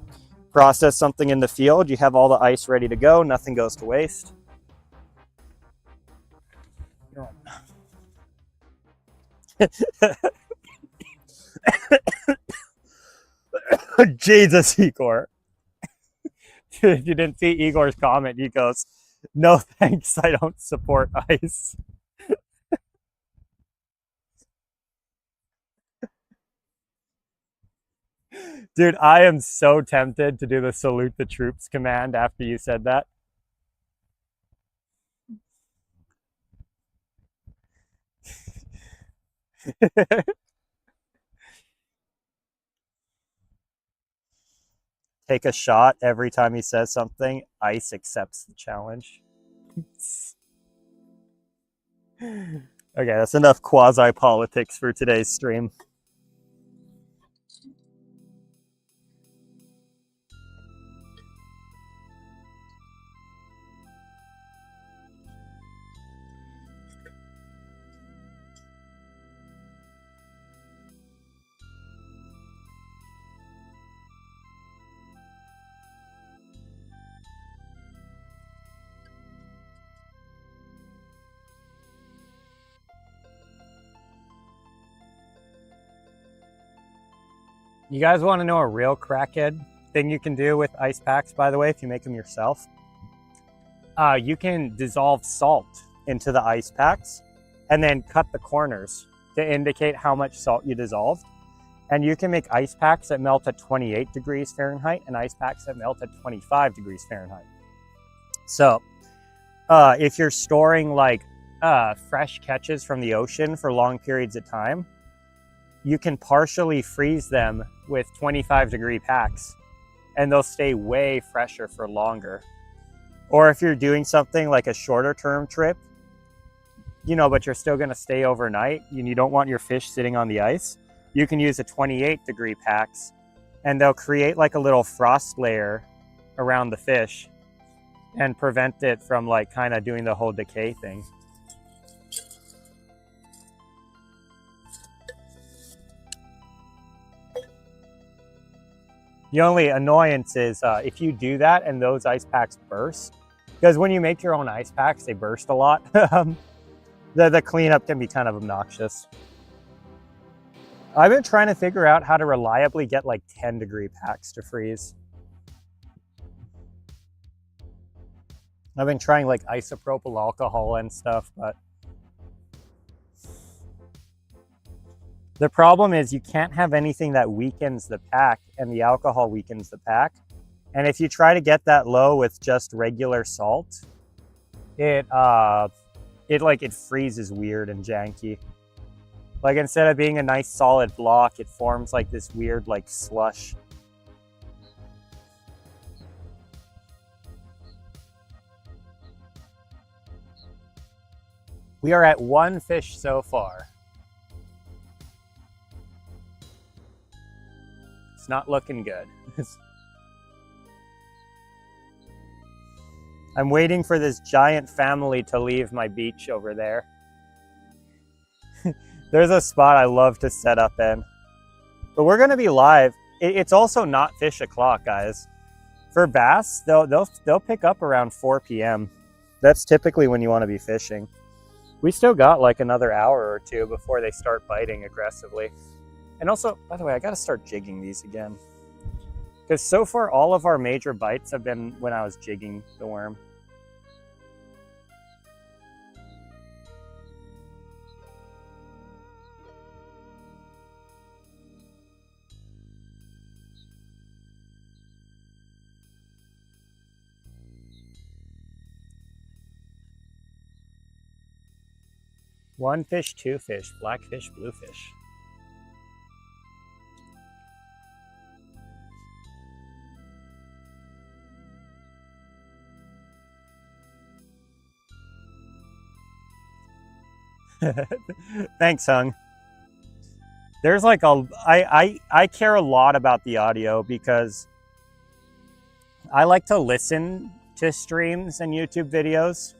process something in the field, you have all the ice ready to go. Nothing goes to waste. Jesus, Igor. You didn't see Igor's comment. He goes, "No thanks, I don't support ice." Dude, I am so tempted to do the salute the troops command after you said that. Take a shot every time he says something. Ice accepts the challenge. Okay, that's enough quasi-politics for today's stream. You guys want to know a real crackhead thing you can do with ice packs, by the way, if you make them yourself? You can dissolve salt into the ice packs and then cut the corners to indicate how much salt you dissolved. And you can make ice packs that melt at 28 degrees Fahrenheit and ice packs that melt at 25 degrees Fahrenheit. So if you're storing like fresh catches from the ocean for long periods of time, you can partially freeze them with 25-degree packs, and they'll stay way fresher for longer. Or if you're doing something like a shorter term trip, you know, but you're still going to stay overnight and you don't want your fish sitting on the ice, you can use a 28-degree packs, and they'll create like a little frost layer around the fish and prevent it from like kind of doing the whole decay thing. The only annoyance is if you do that and those ice packs burst, because when you make your own ice packs, they burst a lot. The cleanup can be kind of obnoxious. I've been trying to figure out how to reliably get like 10-degree packs to freeze. I've been trying like isopropyl alcohol and stuff, but the problem is you can't have anything that weakens the pack, and the alcohol weakens the pack. And if you try to get that low with just regular salt, it freezes weird and janky. Like instead of being a nice solid block, it forms like this weird like slush. We are at 1 fish so far. It's not looking good. I'm waiting for this giant family to leave my beach over there. There's a spot I love to set up in. But we're gonna be live. It's also not fish o'clock, guys. For bass, they'll pick up around 4 p.m. That's typically when you want to be fishing. We still got like another hour or two before they start biting aggressively. And also, by the way, I gotta start jigging these again. Because so far, all of our major bites have been when I was jigging the worm. One fish, 2 fish, blackfish, bluefish. Thanks, Hung. There's like I care a lot about the audio because I like to listen to streams and YouTube videos.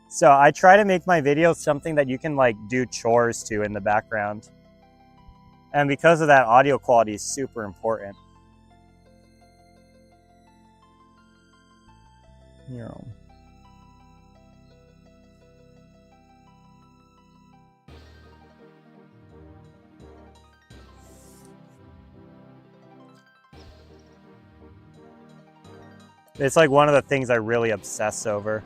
So I try to make my videos something that you can like do chores to in the background. And because of that, audio quality is super important. You know. It's like one of the things I really obsess over.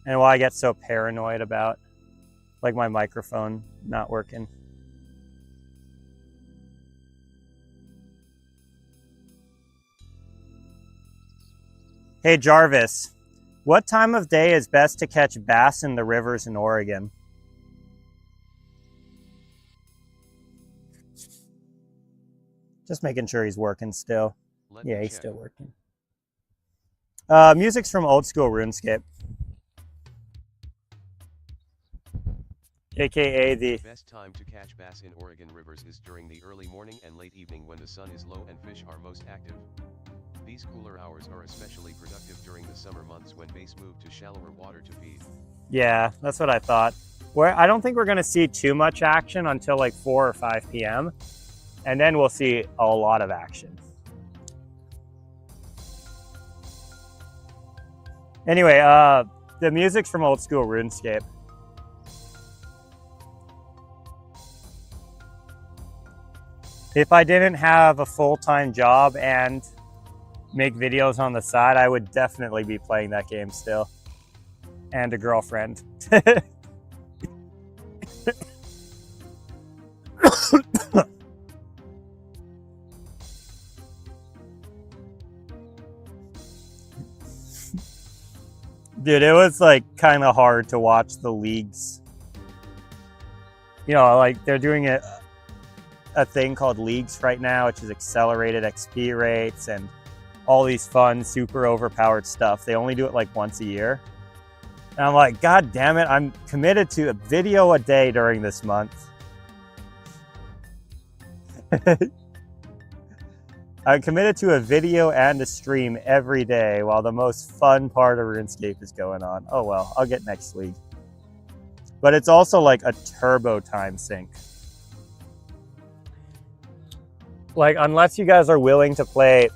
And why I get so paranoid about, like, my microphone not working. Hey Jarvis, what time of day is best to catch bass in the rivers in Oregon? Just making sure he's working still. Yeah, he's still working. Music's from Old School RuneScape. AKA the best time to catch bass in Oregon rivers is during the early morning and late evening when the sun is low and fish are most active. These cooler hours are especially productive during the summer months when bass move to shallower water to feed. Yeah, that's what I thought. I don't think we're going to see too much action until like 4 or 5 p.m. And then we'll see a lot of action. Anyway, the music's from Old School RuneScape. If I didn't have a full-time job and make videos on the side, I would definitely be playing that game still. And a girlfriend. Dude, it was like kind of hard to watch the leagues. You know, like they're doing a thing called leagues right now, which is accelerated XP rates and all these fun, super overpowered stuff. They only do it like once a year. And I'm like, God damn it, I'm committed to a video a day during this month. I'm committed to a video and a stream every day while the most fun part of RuneScape is going on. Oh well, I'll get next league. But it's also like a turbo time sink. Like, unless you guys are willing to play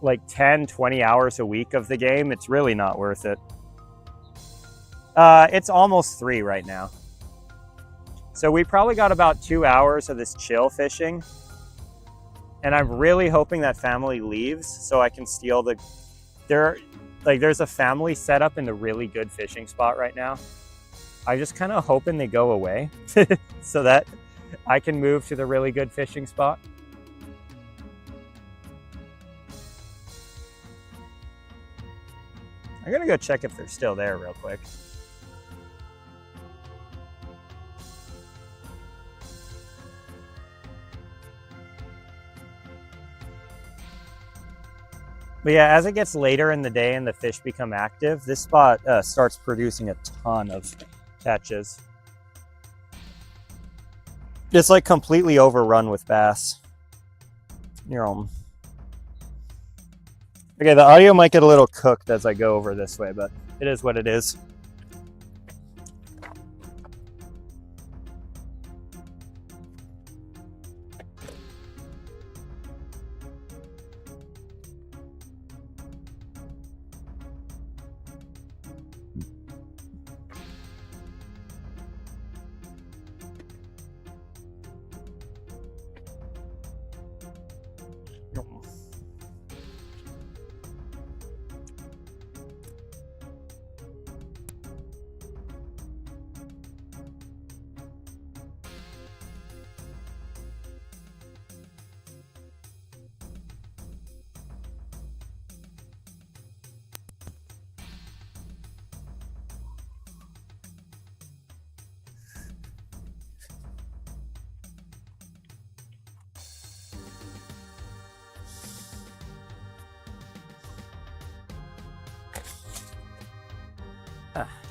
like 10, 20 hours a week of the game, it's really not worth it. It's almost 3 right now. So we probably got about 2 hours of this chill fishing. And I'm really hoping that family leaves so I can steal the... There's a family set up in the really good fishing spot right now. I'm just kind of hoping they go away so that I can move to the really good fishing spot. I'm gonna go check if they're still there real quick. But yeah, as it gets later in the day and the fish become active, this spot starts producing a ton of catches. It's like completely overrun with bass. Okay, the audio might get a little cooked as I go over this way, but it is what it is.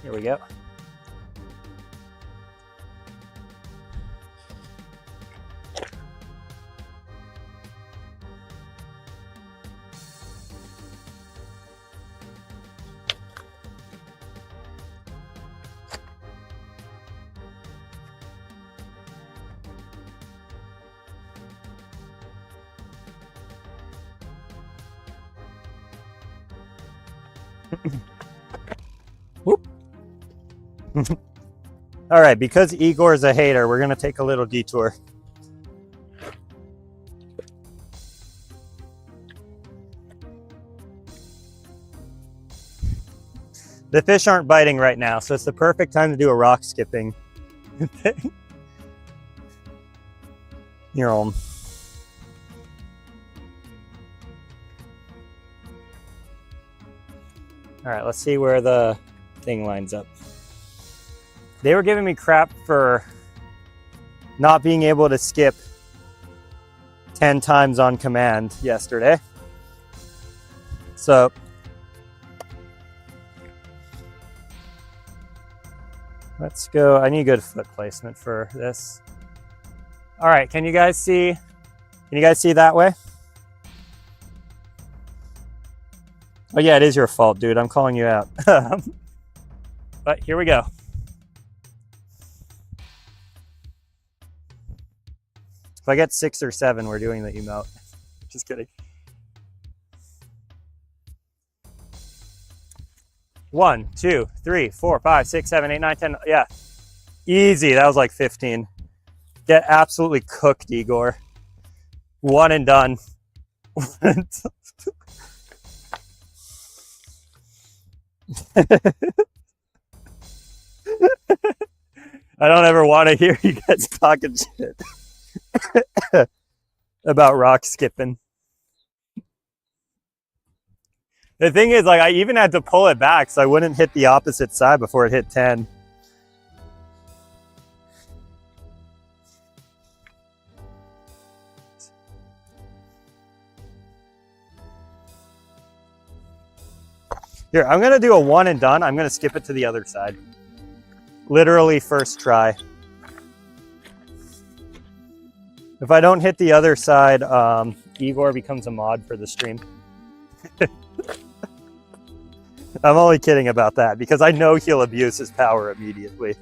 Here we go. Whoop. All right, because Igor's a hater, we're gonna take a little detour. The fish aren't biting right now, so it's the perfect time to do a rock skipping thing. All right, let's see where the thing lines up. They were giving me crap for not being able to skip 10 times on command yesterday. So let's go. I need good foot placement for this. All right, can you guys see? Can you guys see that way? Oh yeah, it is your fault, dude. I'm calling you out. But here we go. If I get 6 or 7, we're doing the emote. Just kidding. 1, 2, 3, 4, 5, 6, 7, 8, 9, 10. Yeah. Easy. That was like 15. Get absolutely cooked, Igor. 1 and done. I don't ever want to hear you guys talking shit about rock skipping. The thing is, like, I even had to pull it back so I wouldn't hit the opposite side before it hit 10. Here, I'm gonna do a one and done. I'm gonna skip it to the other side. Literally first try. If I don't hit the other side, Igor becomes a mod for the stream. I'm only kidding about that because I know he'll abuse his power immediately.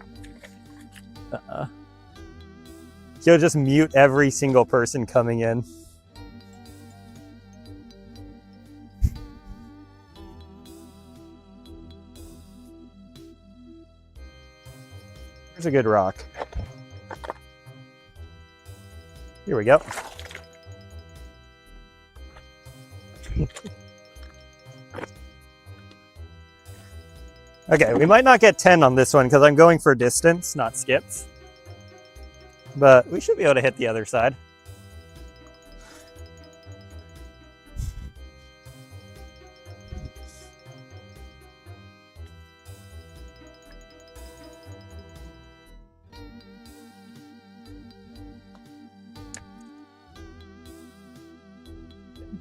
He'll just mute every single person coming in. Here's a good rock. Here we go. Okay, we might not get 10 on this one because I'm going for distance, not skips. But we should be able to hit the other side.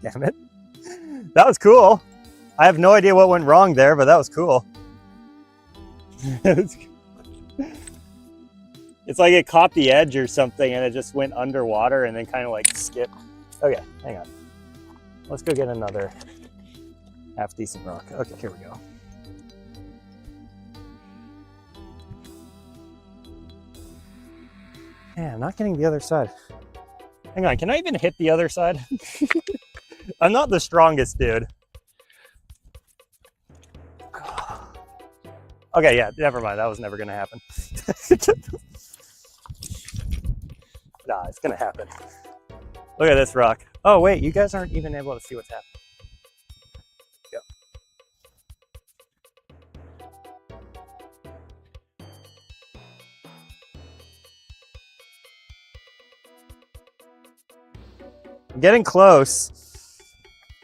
Damn it. That was cool. I have no idea what went wrong there, but that was cool. It's like it caught the edge or something and it just went underwater and then kind of like skipped. Okay, hang on. Let's go get another half decent rock. Okay, here we go. Man, I'm not getting the other side. Hang on, can I even hit the other side? I'm not the strongest dude. Okay, yeah, never mind. That was never going to happen. Nah, it's going to happen. Look at this rock. Oh, wait, you guys aren't even able to see what's happening. Go. I'm getting close.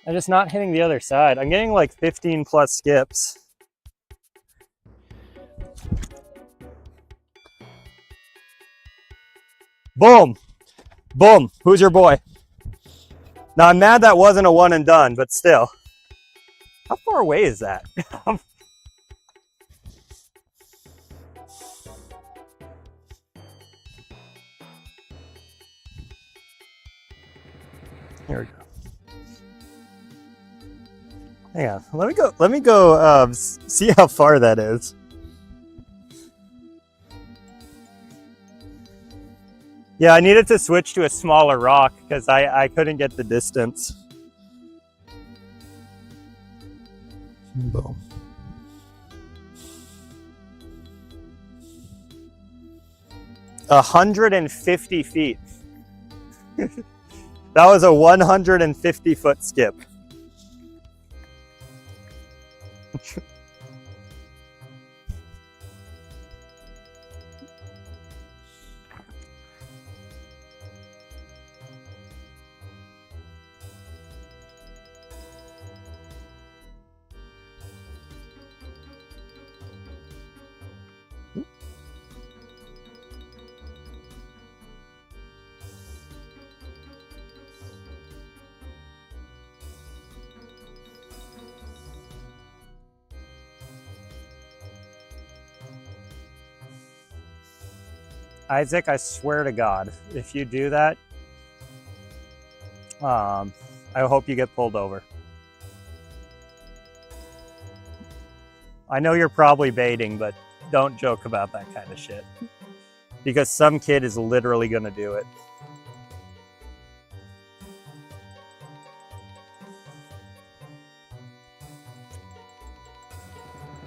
I'm just not hitting the other side. I'm getting like 15 plus skips. Boom. Boom. Who's your boy? Now, I'm mad that wasn't a one and done, but still. How far away is that? Here we go. Hang on. Let me go see how far that is. Yeah, I needed to switch to a smaller rock because I couldn't get the distance. Boom. A 150 feet. That was a 150-foot skip. Isaac, I swear to God, if you do that, I hope you get pulled over. I know you're probably baiting, but don't joke about that kind of shit. Because some kid is literally going to do it.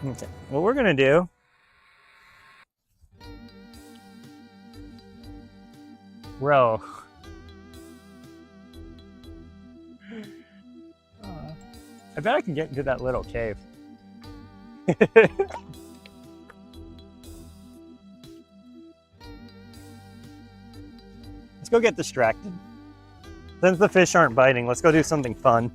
Okay, what we're going to do Bro. I bet I can get into that little cave. Let's go get distracted. Since the fish aren't biting, let's go do something fun.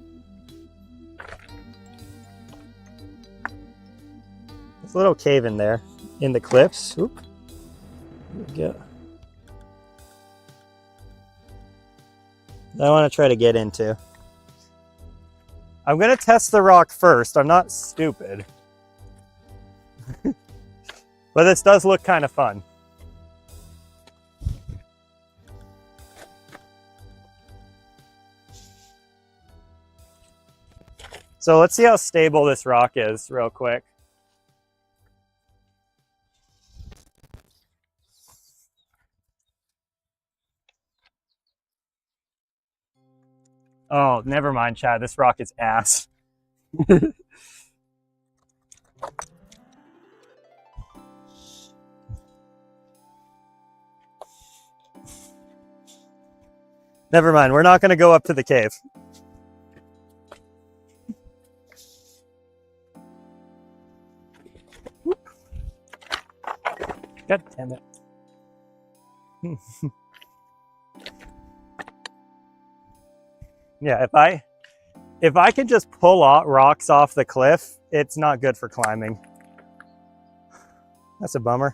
There's a little cave in there, in the cliffs. Oop. There we go. I want to try to get into. I'm going to test the rock first. I'm not stupid. But this does look kind of fun. So let's see how stable this rock is real quick. Oh, never mind, Chad. This rock is ass. Never mind. We're not going to go up to the cave. God damn it. Yeah, if I can just pull out rocks off the cliff, it's not good for climbing. That's a bummer.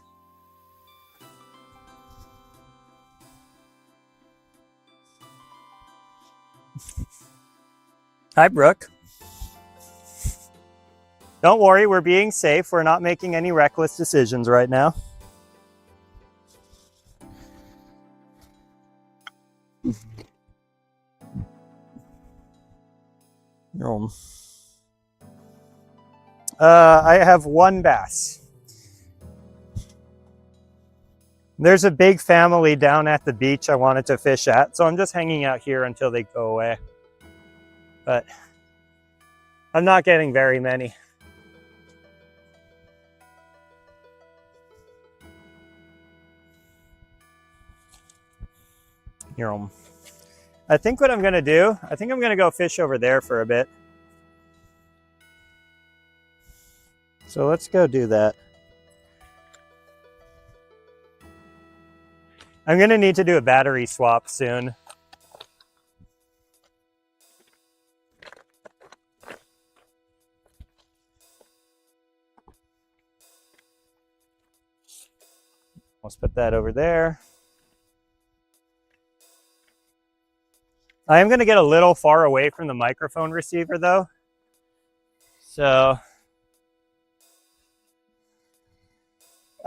Hi, Brooke. Don't worry, we're being safe. We're not making any reckless decisions right now. I have one bass. There's a big family down at the beach I wanted to fish at, so I'm just hanging out here until they go away. But I'm not getting very many. Here, I think what I'm gonna do, I think I'm gonna go fish over there for a bit. So let's go do that. I'm gonna need to do a battery swap soon. Let's put that over there. I am gonna get a little far away from the microphone receiver though. So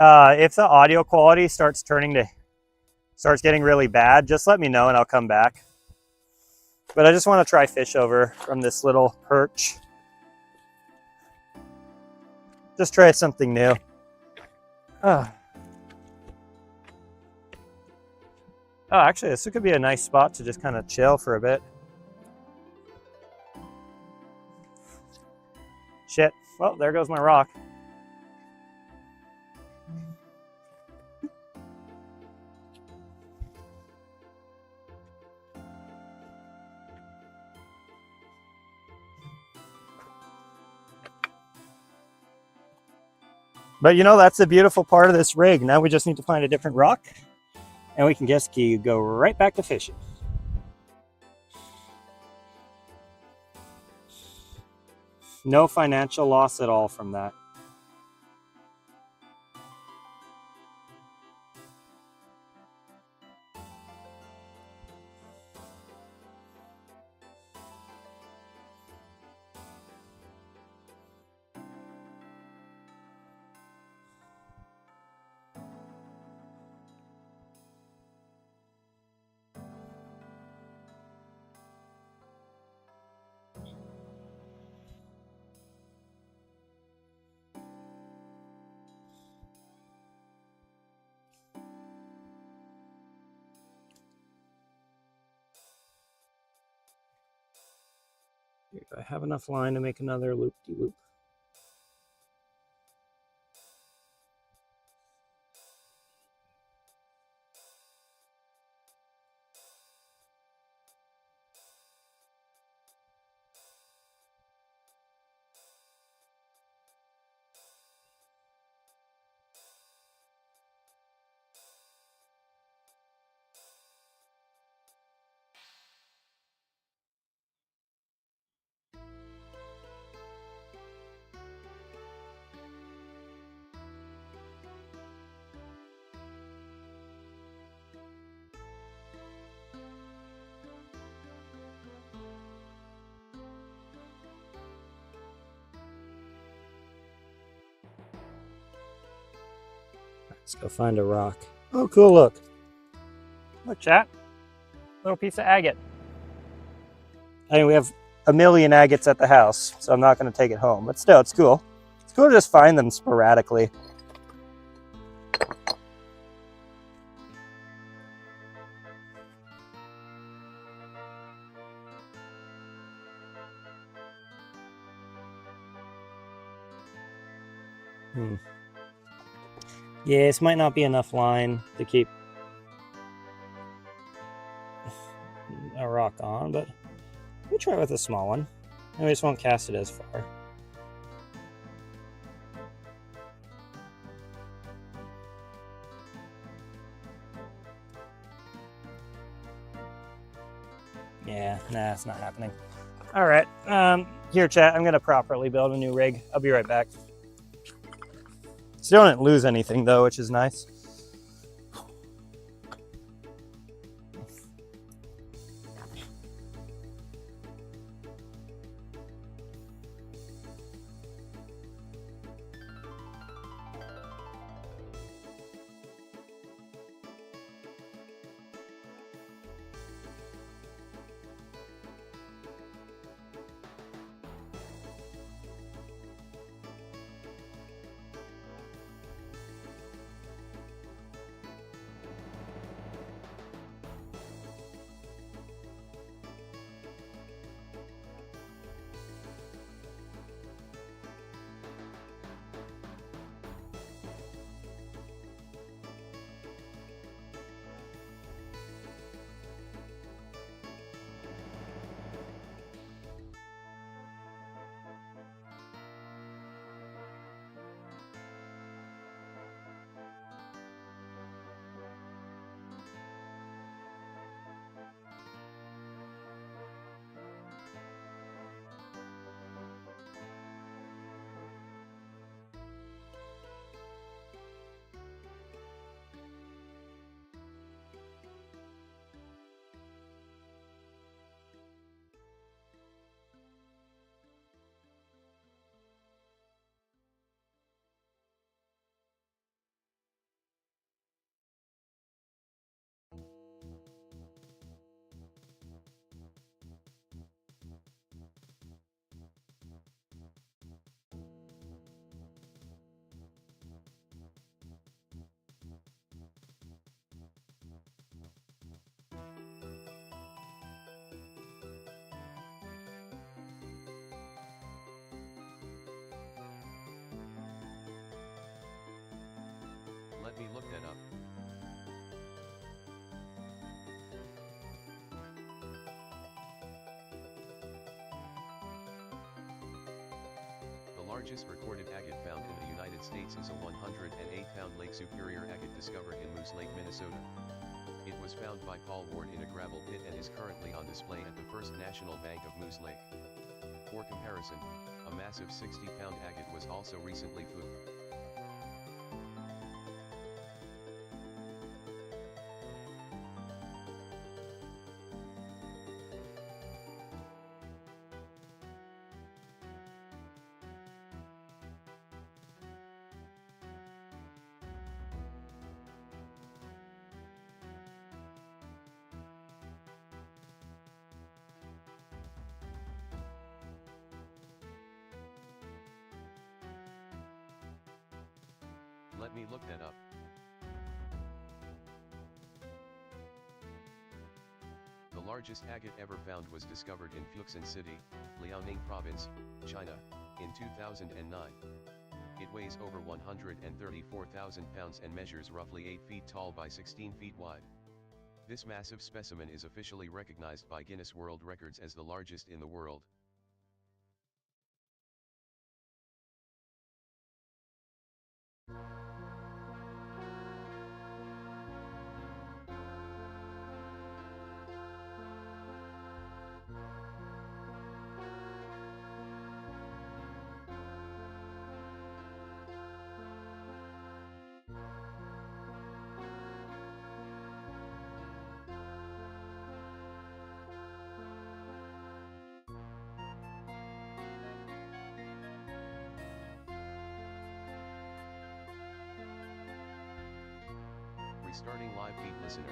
if the audio quality starts getting really bad, just let me know and I'll come back. But I just want to try fish over from this little perch. Just try something new. Oh, actually, this could be a nice spot to just kind of chill for a bit. Shit. Well, there goes my rock. But you know, that's the beautiful part of this rig. Now we just need to find a different rock and we can just go right back to fishing. No financial loss at all from that. I have enough line to make another loop-de-loop. Let's go find a rock. Oh, cool, look. Look, chat. Little piece of agate. I mean, we have a million agates at the house, so I'm not going to take it home. But still, it's cool. It's cool to just find them sporadically. Yeah, this might not be enough line to keep a rock on, but we'll try with a small one. And we just won't cast it as far. Yeah, nah, it's not happening. All right, here, chat, I'm gonna properly build a new rig. I'll be right back. Still didn't lose anything though, which is nice. Let me look that up. The largest recorded agate found in the United States is a 108-pound Lake Superior agate discovered in Moose Lake, Minnesota. It was found by Paul Ward in a gravel pit and is currently on display at the First National Bank of Moose Lake. For comparison, a massive 60-pound agate was also recently found. Let me look that up. The largest agate ever found was discovered in Fuxin City, Liaoning Province, China, in 2009. It weighs over 134,000 pounds and measures roughly 8 feet tall by 16 feet wide. This massive specimen is officially recognized by Guinness World Records as the largest in the world. Restarting live feed listener.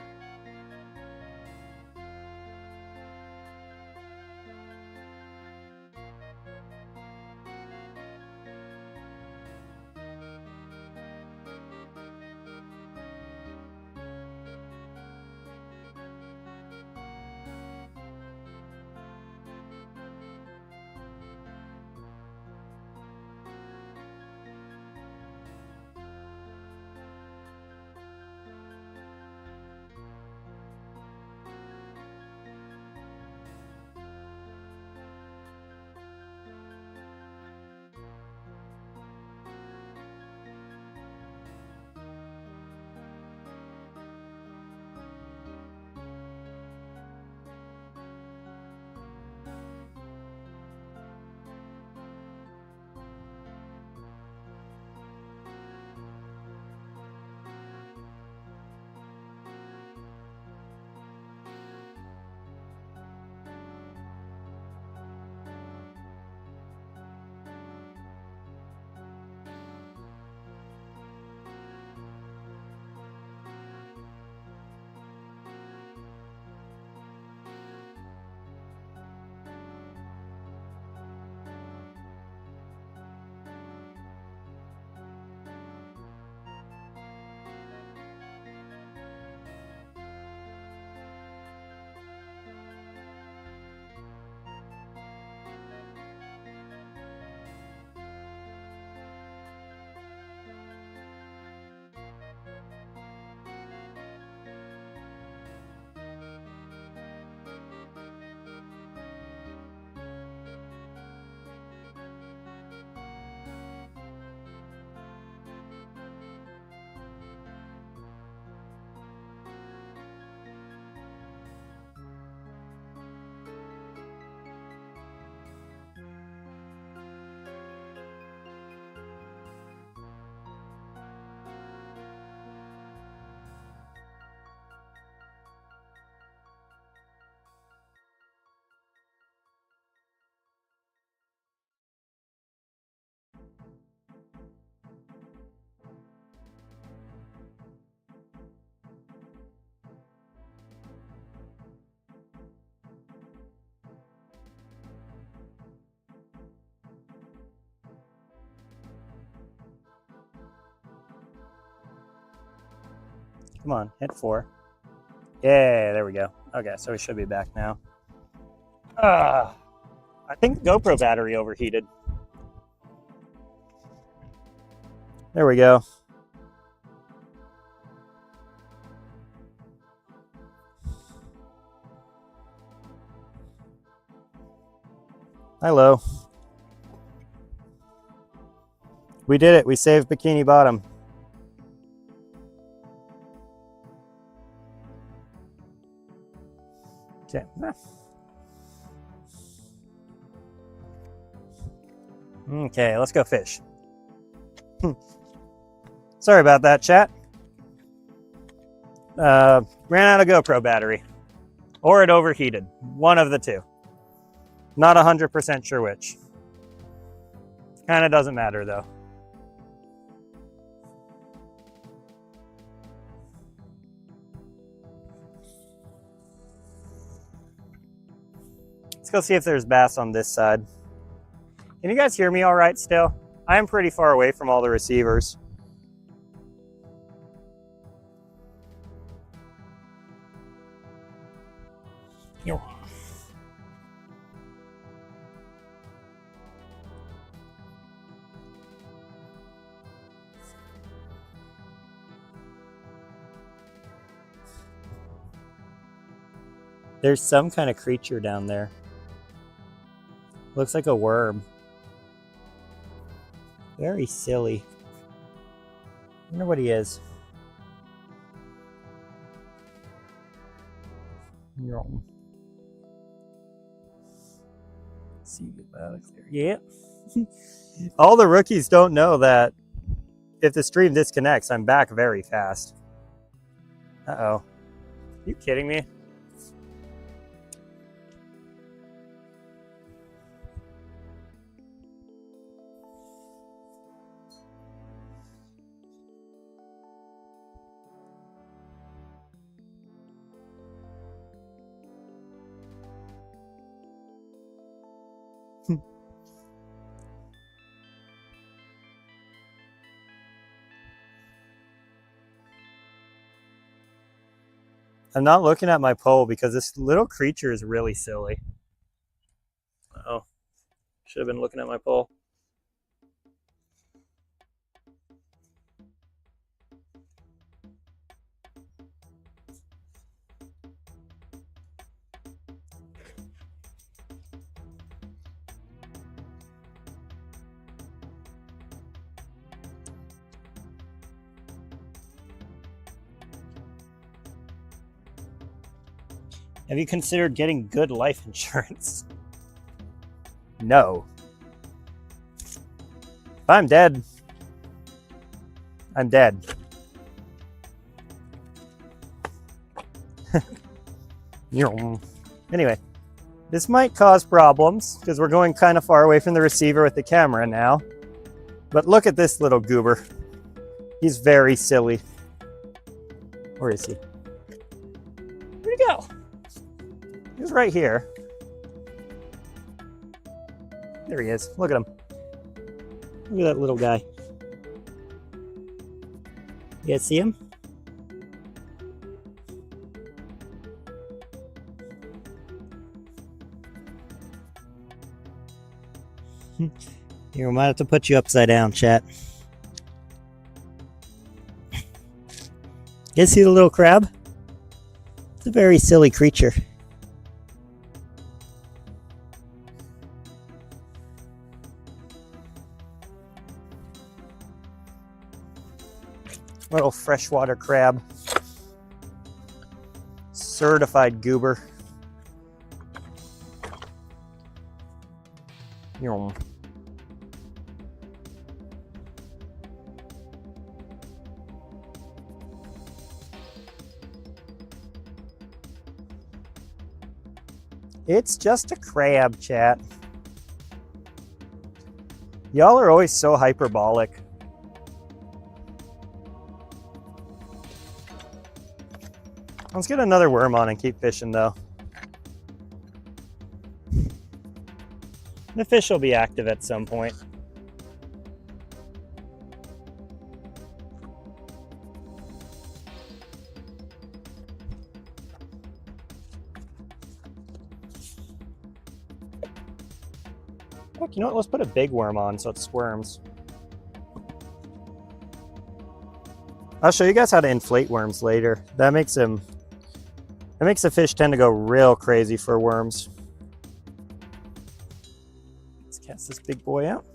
Come on, hit 4. Yeah, there we go. Okay, so we should be back now. I think the GoPro battery overheated. There we go. Hello. We did it. We saved Bikini Bottom. Okay. Okay, let's go fish. Sorry about that, chat. Ran out of GoPro battery. Or it overheated. One of the two. Not 100% sure which. Kind of doesn't matter, though. Let's go see if there's bass on this side. Can you guys hear me all right still? I am pretty far away from all the receivers. There's some kind of creature down there. Looks like a worm. Very silly. I wonder what he is. See about clear. Yeah. All the rookies don't know that if the stream disconnects, I'm back very fast. Uh-oh. Are you kidding me? I'm not looking at my pole because this little creature is really silly. Oh, should have been looking at my pole. Have you considered getting good life insurance? No. If I'm dead, I'm dead. Anyway, this might cause problems because we're going kind of far away from the receiver with the camera now. But look at this little goober. He's very silly. Where is he? Where'd he go? He's right here. There he is. Look at him. Look at that little guy. You guys see him? Here, we might have to put you upside down, chat. You guys see the little crab? It's a very silly creature. Little freshwater crab. Certified goober. Yum. It's just a crab, chat. Y'all are always so hyperbolic. Let's get another worm on and keep fishing, though. The fish will be active at some point. Look, you know what? Let's put a big worm on so it squirms. I'll show you guys how to inflate worms later. That makes the fish tend to go real crazy for worms. Let's cast this big boy out.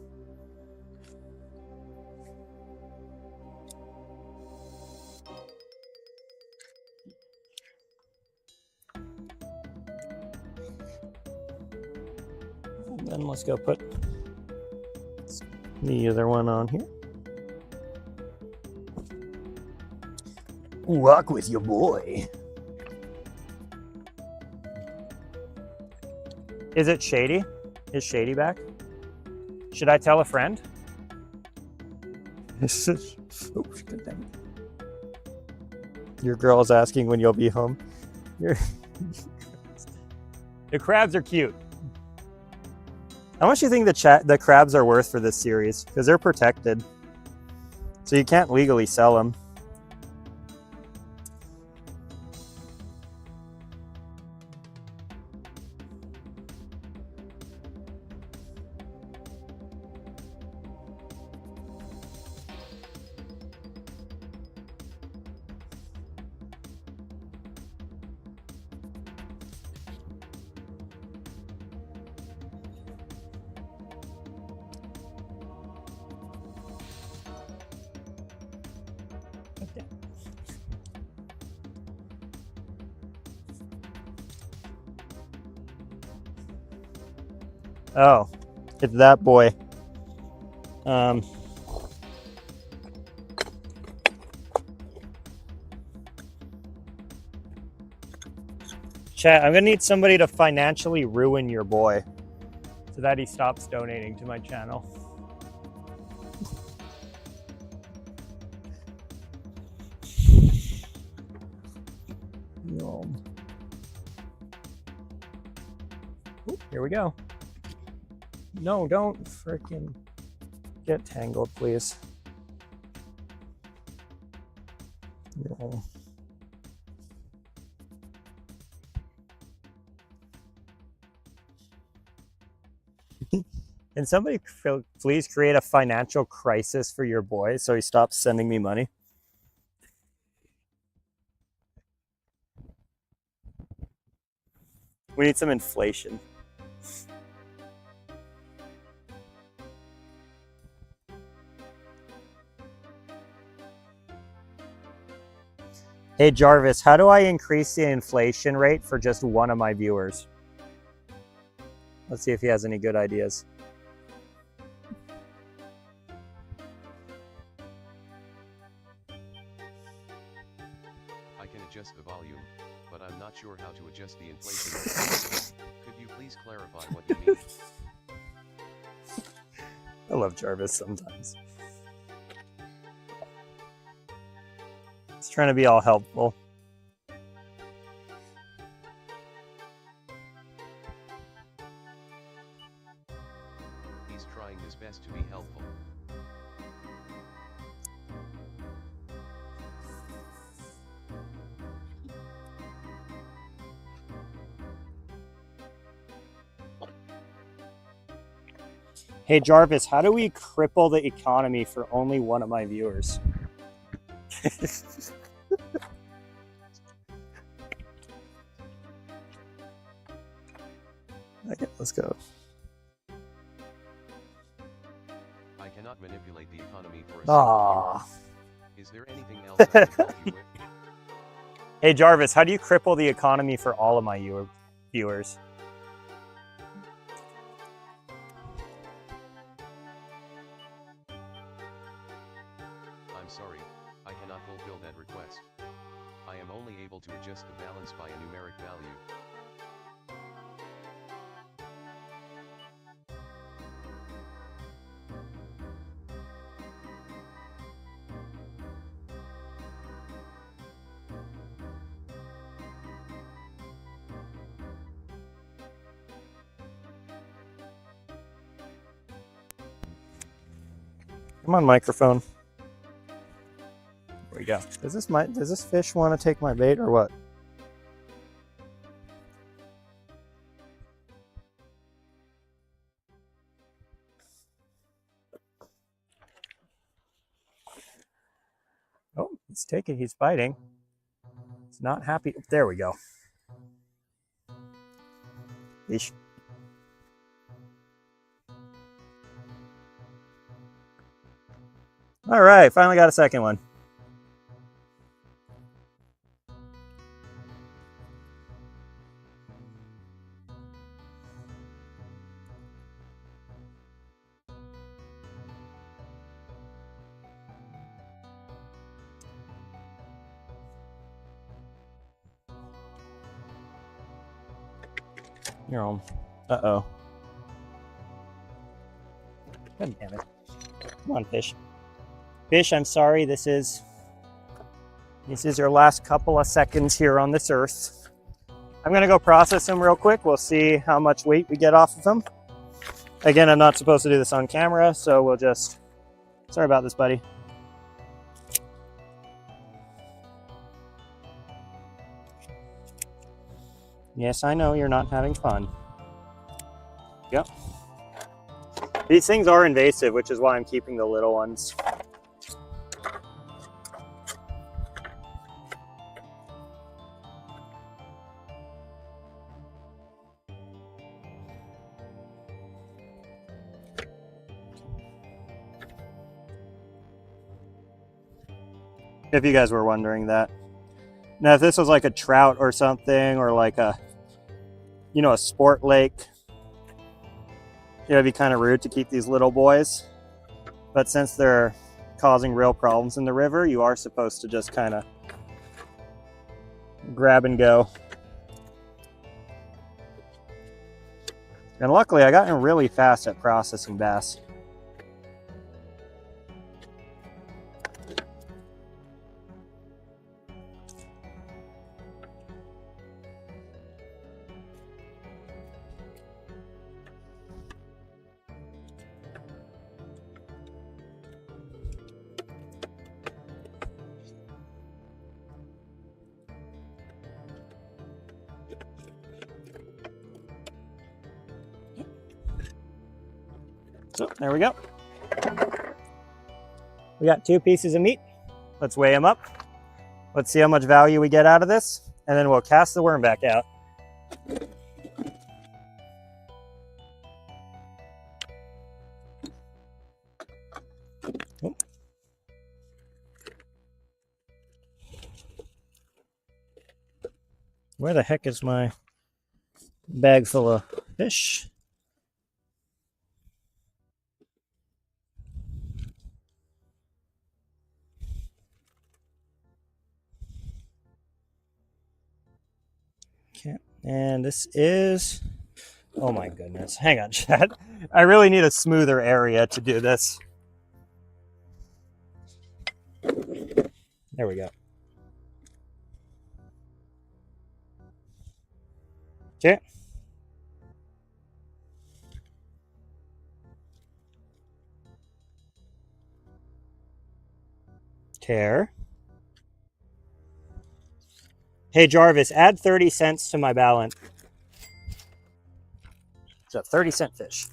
And then let's go put the other one on here. Walk with your boy. Is it Shady? Is Shady back? Should I tell a friend? Your girl's asking when you'll be home. The crabs are cute. How much do you think the crabs are worth for this series? Because they're protected. So you can't legally sell them. Oh, it's that boy. Chat, I'm gonna need somebody to financially ruin your boy so that he stops donating to my channel. Ooh, here we go. No, don't freaking get tangled, please. No. Can somebody please create a financial crisis for your boy so he stops sending me money? We need some inflation. Hey Jarvis, how do I increase the inflation rate for just one of my viewers? Let's see if he has any good ideas. I can adjust the volume, but I'm not sure how to adjust the inflation rate. Could you please clarify what you mean? I love Jarvis sometimes. He's trying to be all helpful. He's trying his best to be helpful. Hey Jarvis, how do we cripple the economy for only one of my viewers? Okay, let's go. I cannot manipulate the economy for a Aww. single year. Is there anything else I can help you with? Hey Jarvis, how do you cripple the economy for all of my viewers? I'm sorry, I cannot fulfill that request. I am only able to adjust the balance by a numeric value. Come on, microphone. There we go. Does this fish want to take my bait or what? Oh, he's biting. He's not happy. There we go. Yeesh. All right, finally got a second one. You're home. Uh-oh. God damn it. Come on, fish. Fish, I'm sorry. This is your last couple of seconds here on this earth. I'm going to go process them real quick. We'll see how much weight we get off of them. Again, I'm not supposed to do this on camera, so we'll just... Sorry about this, buddy. Yes, I know you're not having fun. Yep. These things are invasive, which is why I'm keeping the little ones. If you guys were wondering that. Now, if this was like a trout or something, or like a, a sport lake, it'd be kind of rude to keep these little boys. But since they're causing real problems in the river, you are supposed to just kind of grab and go. And luckily, I gotten really fast at processing bass. So there we go. We got 2 pieces of meat. Let's weigh them up. Let's see how much value we get out of this, and then we'll cast the worm back out. Oh. Where the heck is my bag full of fish? Okay, and this is, oh my goodness. Hang on, Chad. I really need a smoother area to do this. There we go. Okay. Tear. Hey Jarvis, add 30 cents to my balance. It's a 30-cent fish.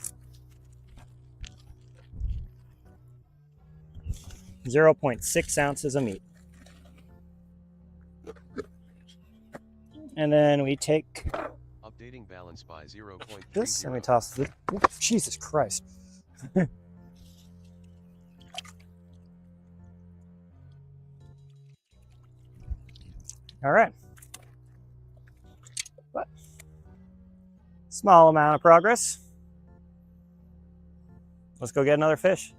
0.6 ounces of meat. And then we take Updating balance by 0.30. this and we toss this. Jesus Christ. All right. But small amount of progress. Let's go get another fish.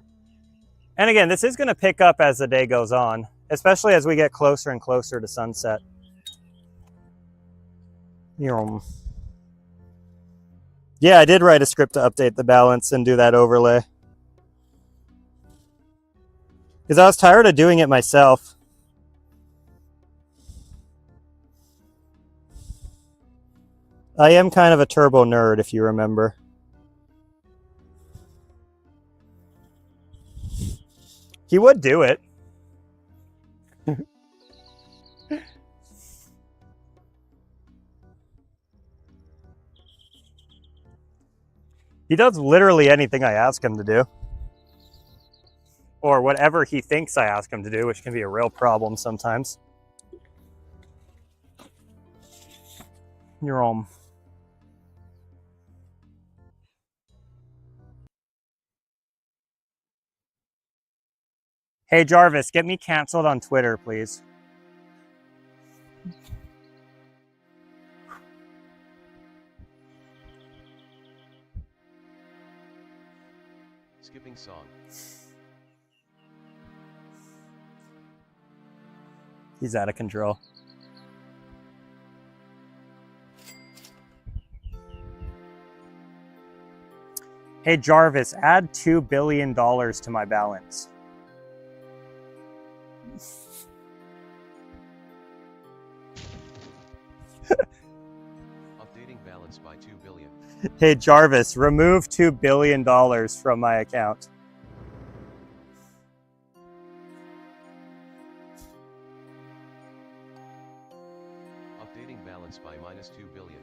And again, this is going to pick up as the day goes on, especially as we get closer and closer to sunset. Yeah, I did write a script to update the balance and do that overlay. Because I was tired of doing it myself. I am kind of a turbo nerd, if you remember. He would do it. He does literally anything I ask him to do. Or whatever he thinks I ask him to do, which can be a real problem sometimes. You're home. Hey Jarvis, get me canceled on Twitter, please. Skipping song. He's out of control. Hey Jarvis, add $2 billion to my balance. Updating balance by 2 billion. Hey Jarvis, remove $2 billion from my account. Updating balance by minus 2 billion.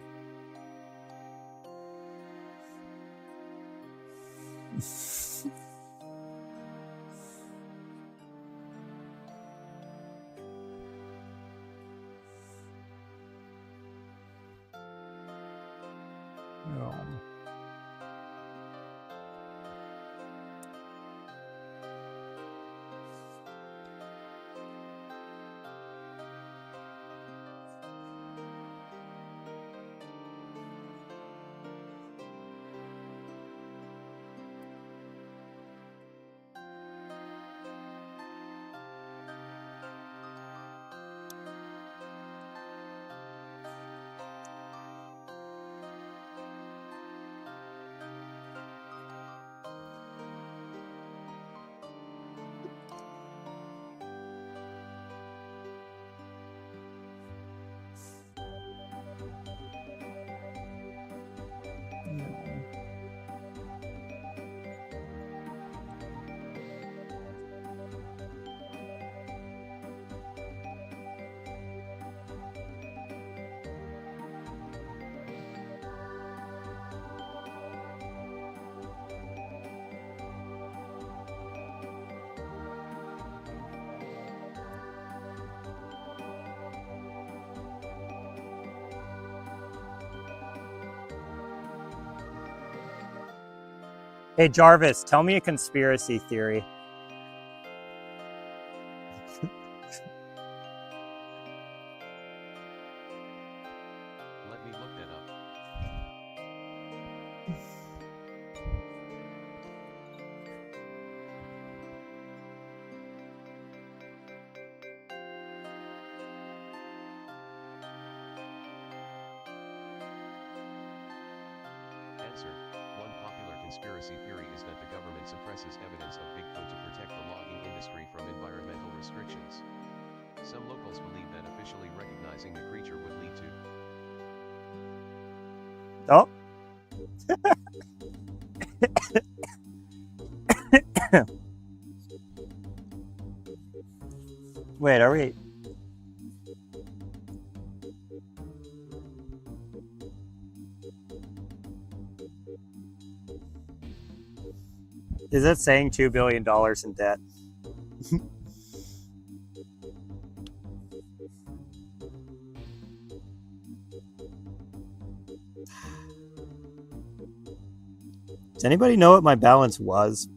Hey, Jarvis, tell me a conspiracy theory. Let me look that up. Answer. One popular conspiracy theory is that the government suppresses evidence of Bigfoot to protect the logging industry from environmental restrictions. Some locals believe that officially recognizing the creature would lead to Oh. Wait, are we? Is it saying $2 billion in debt? Does anybody know what my balance was?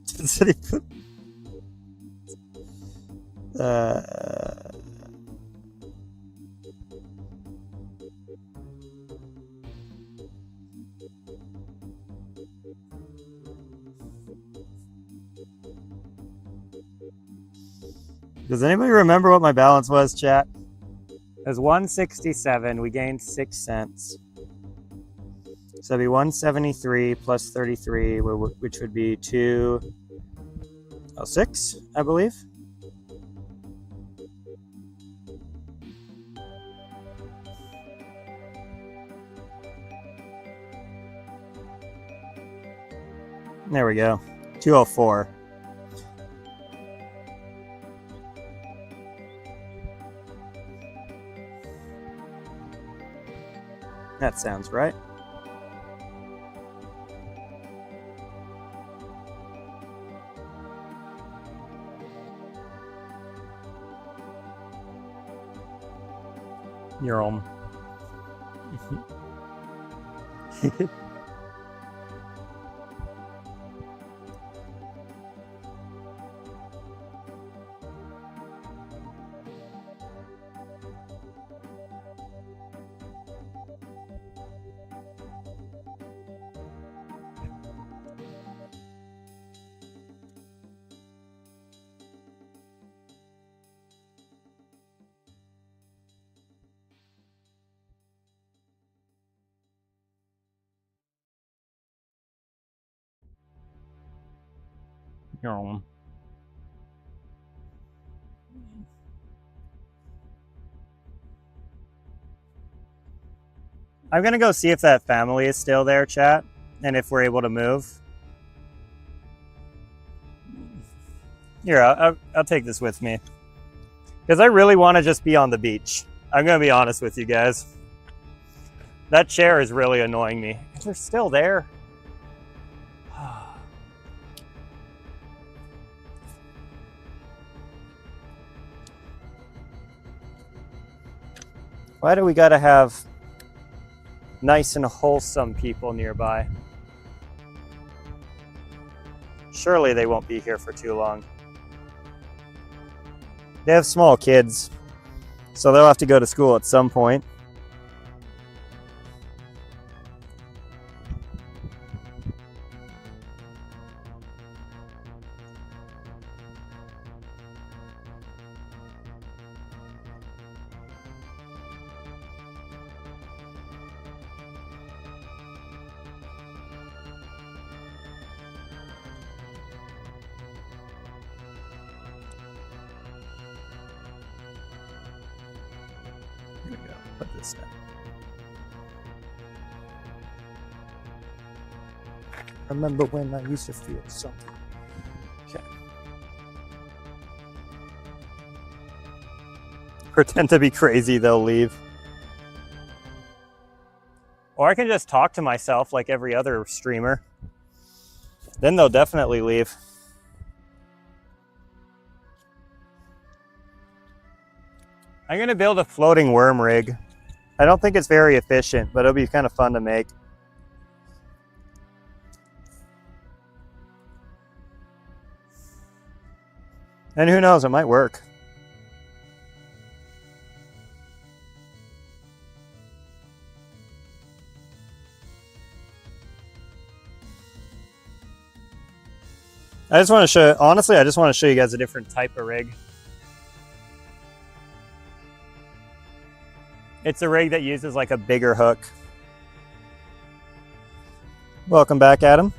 Does anybody remember what my balance was, chat? It was 167. We gained 6 cents. So it'd be 173 plus 33, which would be 206, I believe. There we go. 204. That sounds right. You're home. You're home. I'm gonna go see if that family is still there, chat, and if we're able to move. Here, I'll take this with me. Because I really want to just be on the beach. I'm gonna be honest with you guys. That chair is really annoying me. They're still there. Why do we gotta have nice and wholesome people nearby? Surely they won't be here for too long. They have small kids, so they'll have to go to school at some point. Put this in. Remember when I used to feel something? Okay. Pretend to be crazy, they'll leave. Or I can just talk to myself like every other streamer. Then they'll definitely leave. I'm gonna build a floating worm rig. I don't think it's very efficient, but it'll be kind of fun to make. And who knows, it might work. I just want to show, honestly, I just want to show you guys a different type of rig. It's a rig that uses like a bigger hook. Welcome back, Adam.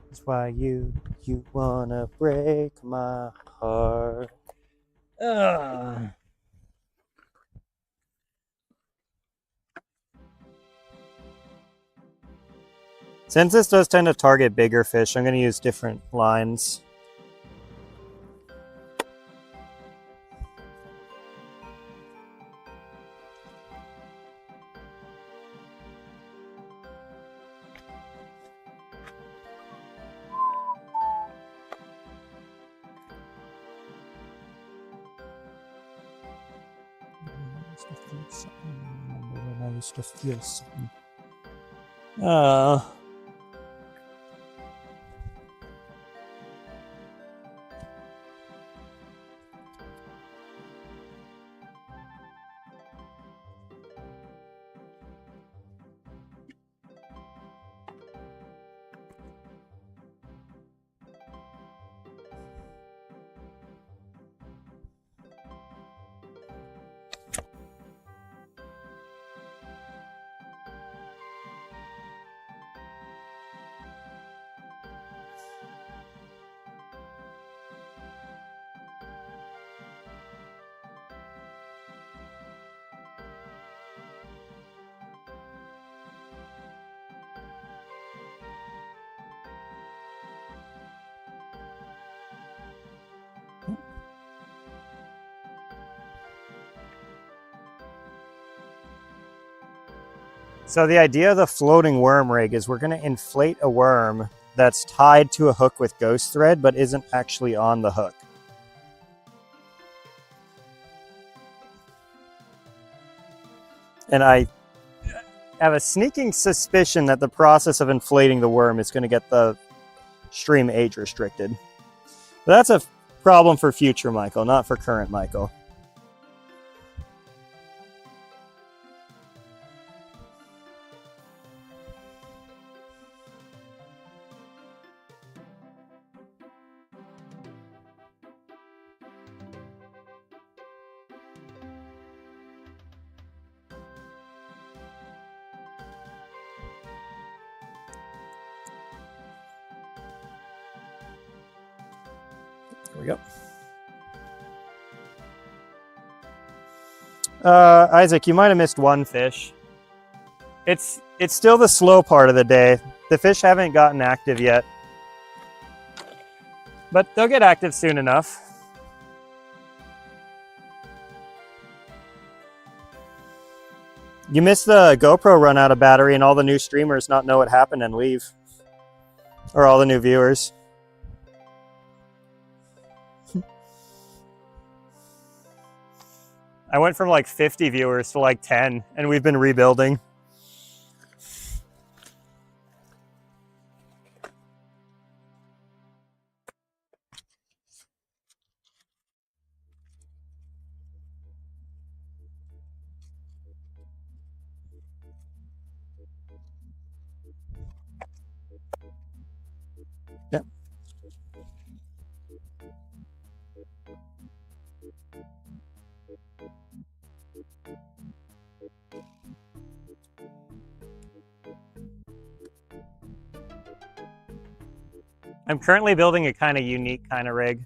That's why you wanna break my heart. Since this does tend to target bigger fish, I'm going to use different lines. I used to feel something. So the idea of the floating worm rig is we're going to inflate a worm that's tied to a hook with ghost thread, but isn't actually on the hook. And I have a sneaking suspicion that the process of inflating the worm is going to get the stream age restricted. But that's a problem for future Michael, not for current Michael. There we go. Isaac, you might have missed one fish. It's still the slow part of the day. The fish haven't gotten active yet, but they'll get active soon enough. You missed the GoPro run out of battery and all the new streamers not know what happened and leave. Or all the new viewers. I went from like 50 viewers to like 10, and we've been rebuilding. Yep. I'm currently building a kind of unique kind of rig.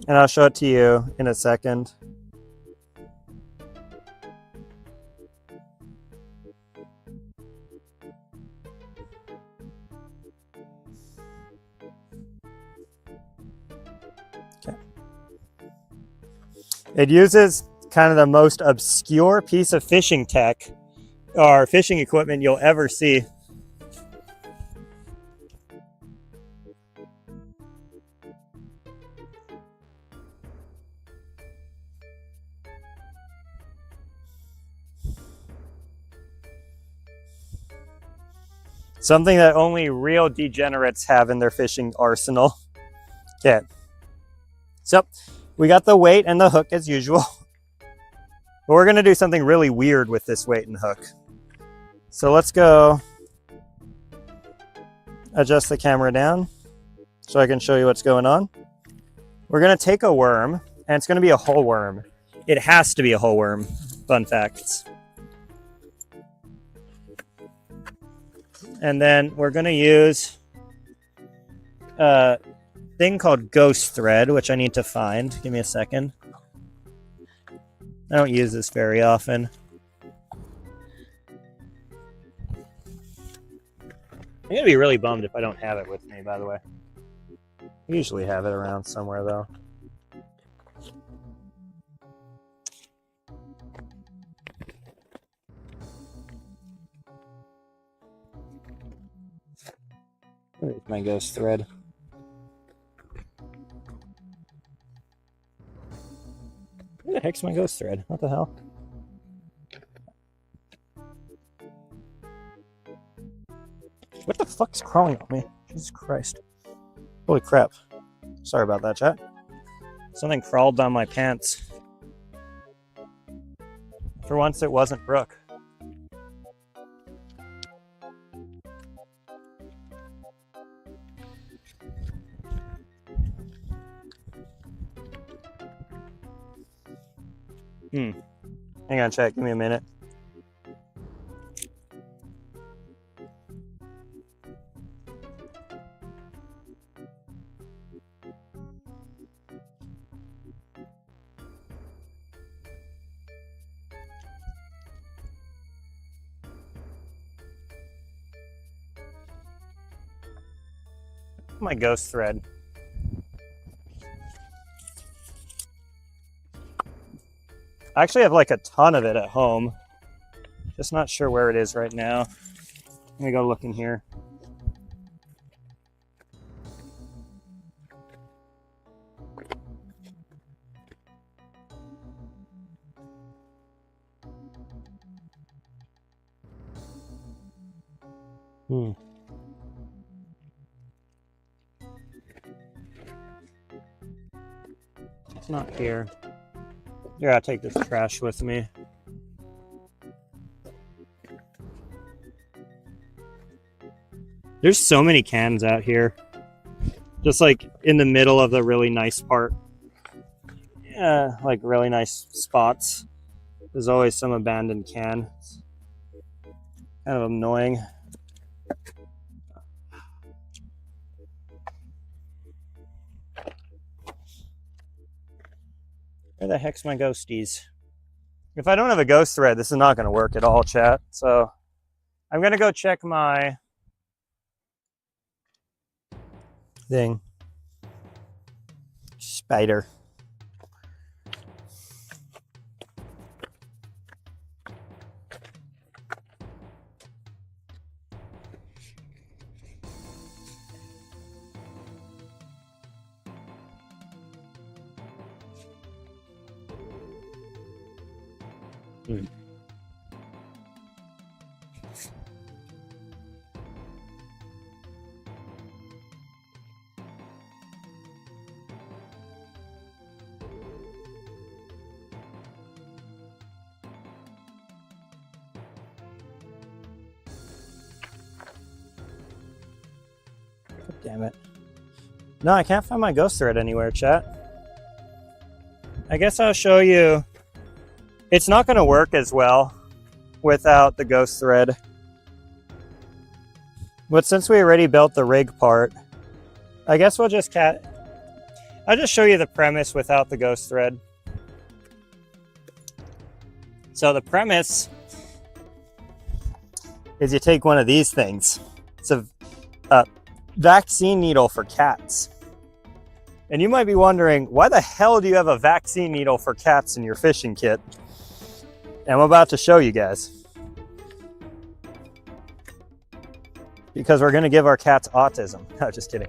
And I'll show it to you in a second. It uses kind of the most obscure piece of fishing tech or fishing equipment you'll ever see. Something that only real degenerates have in their fishing arsenal. Okay. So we got the weight and the hook as usual. But we're gonna do something really weird with this weight and hook. So let's go adjust the camera down so I can show you what's going on. We're gonna take a worm, and it's gonna be a whole worm. It has to be a whole worm, fun facts. And then we're gonna use a thing called ghost thread, which I need to find. Give me a second. I don't use this very often. I'm gonna be really bummed if I don't have it with me, by the way. I usually have it around somewhere though. Where's my ghost thread? Where the heck's my ghost thread? What the hell? What the fuck's crawling on me? Jesus Christ. Holy crap. Sorry about that, chat. Something crawled down my pants. For once, it wasn't Brooke. Hang on, chat. Give me a minute. My ghost thread. I actually have like a ton of it at home. Just not sure where it is right now. Let me go look in here. It's not here. Yeah, I'll take this trash with me. There's so many cans out here. Just like in the middle of the really nice part. Yeah, like really nice spots. There's always some abandoned can. It's kind of annoying. Where the heck's my ghosties? If I don't have a ghost thread, this is not going to work at all, chat. So I'm going to go check my thing. Spider. Damn it. No, I can't find my ghost thread anywhere, chat. I guess I'll show you. It's not going to work as well without the ghost thread. But since we already built the rig part, I guess we'll just I'll just show you the premise without the ghost thread. So the premise is you take one of these things. It's a vaccine needle for cats. And you might be wondering, why the hell do you have a vaccine needle for cats in your fishing kit? And I'm about to show you guys. Because we're gonna give our cats autism. No, just kidding.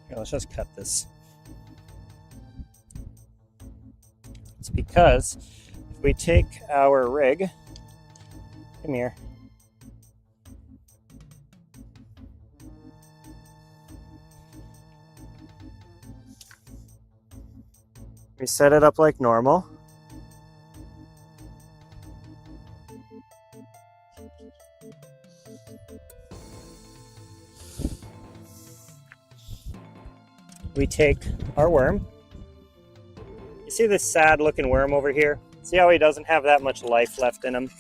Here, let's just cut this. It's because if we take our rig, come here. We set it up like normal. We take our worm. You see this sad looking worm over here? See how he doesn't have that much life left in him?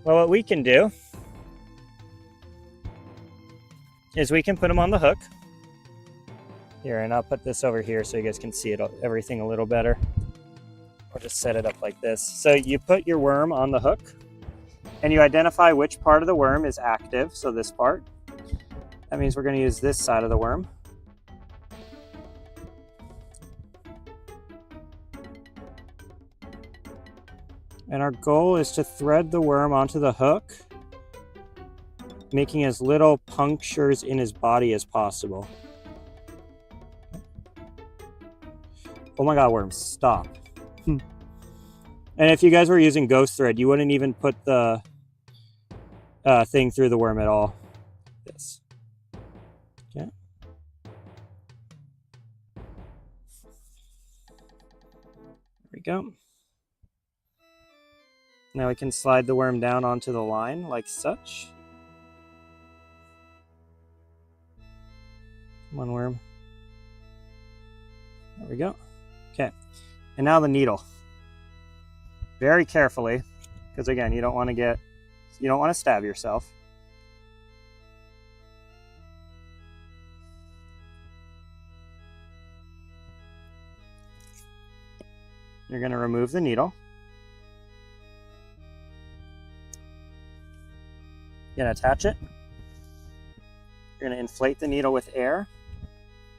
Well, what we can do is we can put him on the hook. Here, and I'll put this over here so you guys can see everything a little better. Or just set it up like this. So you put your worm on the hook and you identify which part of the worm is active. So this part. That means we're going to use this side of the worm. And our goal is to thread the worm onto the hook, making as little punctures in his body as possible. Oh my God, worms, stop. And if you guys were using ghost thread, you wouldn't even put the thing through the worm at all. This. Okay. There we go. Now we can slide the worm down onto the line like such. Come on, worm. There we go. Okay. And now the needle. Very carefully, because again, you don't want to stab yourself. You're going to remove the needle. You're going to attach it. You're going to inflate the needle with air.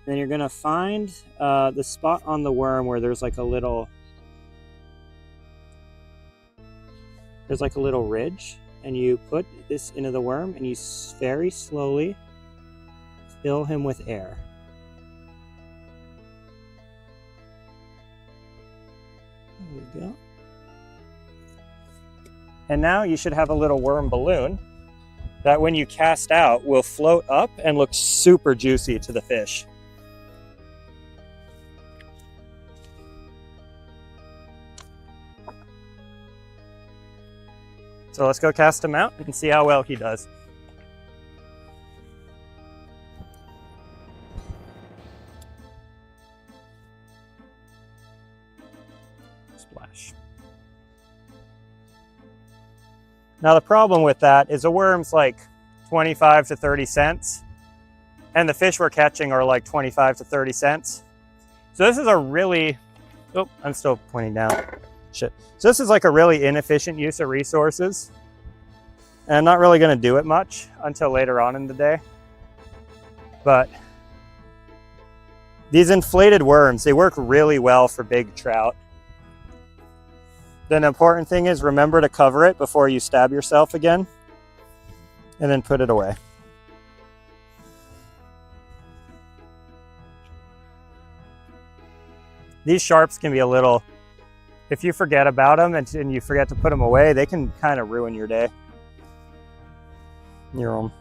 Then you're going to find the spot on the worm where there's like a little ridge, and you put this into the worm and you very slowly fill him with air. There we go. And now you should have a little worm balloon that when you cast out will float up and look super juicy to the fish. So let's go cast him out and see how well he does. Splash. Now the problem with that is a worm's like 25 to 30 cents and the fish we're catching are like 25 to 30 cents. So this is a really, oh, I'm still pointing down. Shit. So this is like a really inefficient use of resources. And I'm not really going to do it much until later on in the day. But these inflated worms, they work really well for big trout. The important thing is remember to cover it before you stab yourself again. And then put it away. These sharps can be a little, if you forget about them and you forget to put them away, they can kind of ruin your day. Your own.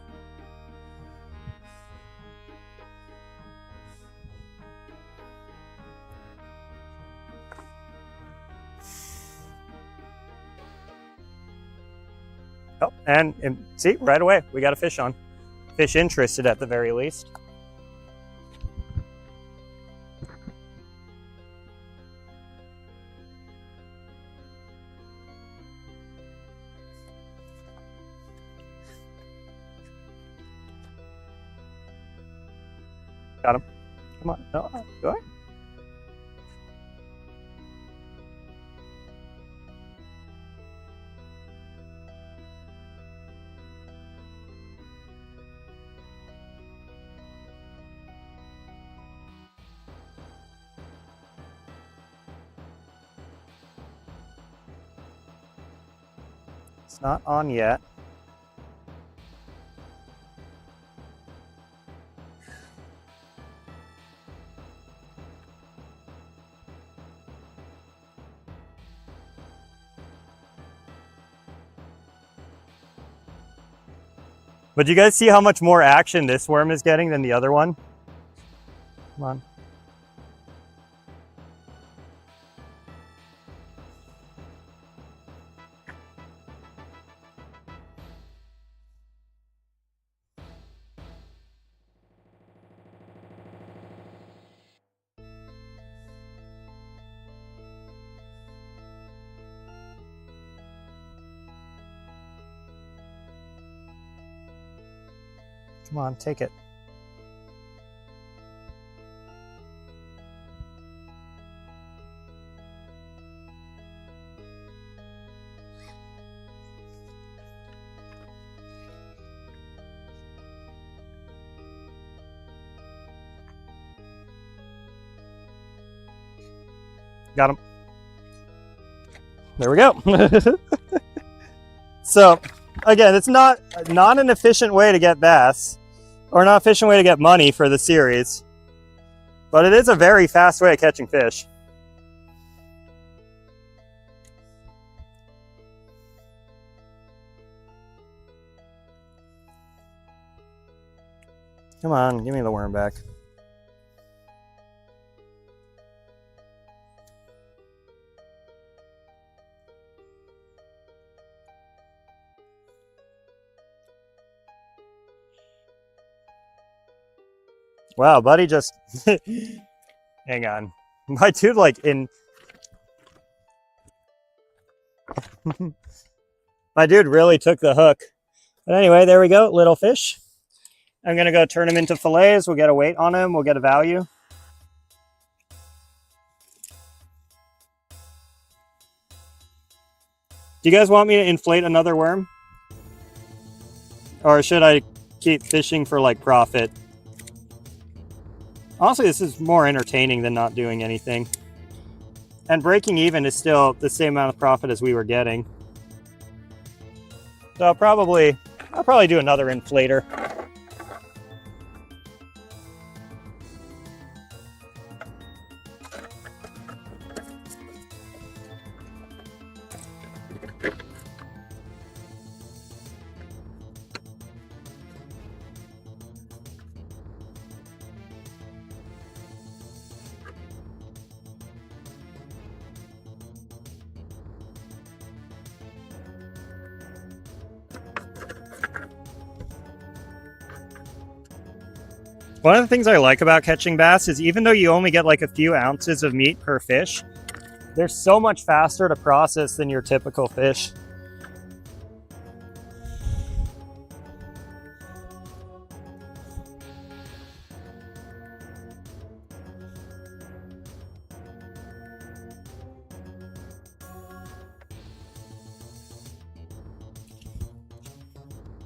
Oh, and see, right away, we got a fish on. Fish interested at the very least. Got him. Come on. No, go ahead. It's not on yet. But do you guys see how much more action this worm is getting than the other one? Come on. Come on, take it. Got him. There we go. So, again, it's not an efficient way to get bass, or not an efficient way to get money for the series, but it is a very fast way of catching fish. Come on, give me the worm back. Wow, buddy just... Hang on. My dude, like, My dude really took the hook. But anyway, there we go, little fish. I'm gonna go turn him into fillets. We'll get a weight on him. We'll get a value. Do you guys want me to inflate another worm? Or should I keep fishing for, like, profit? Honestly, this is more entertaining than not doing anything. And breaking even is still the same amount of profit as we were getting. So I'll probably do another inflator. One of the things I like about catching bass is even though you only get like a few ounces of meat per fish, they're so much faster to process than your typical fish.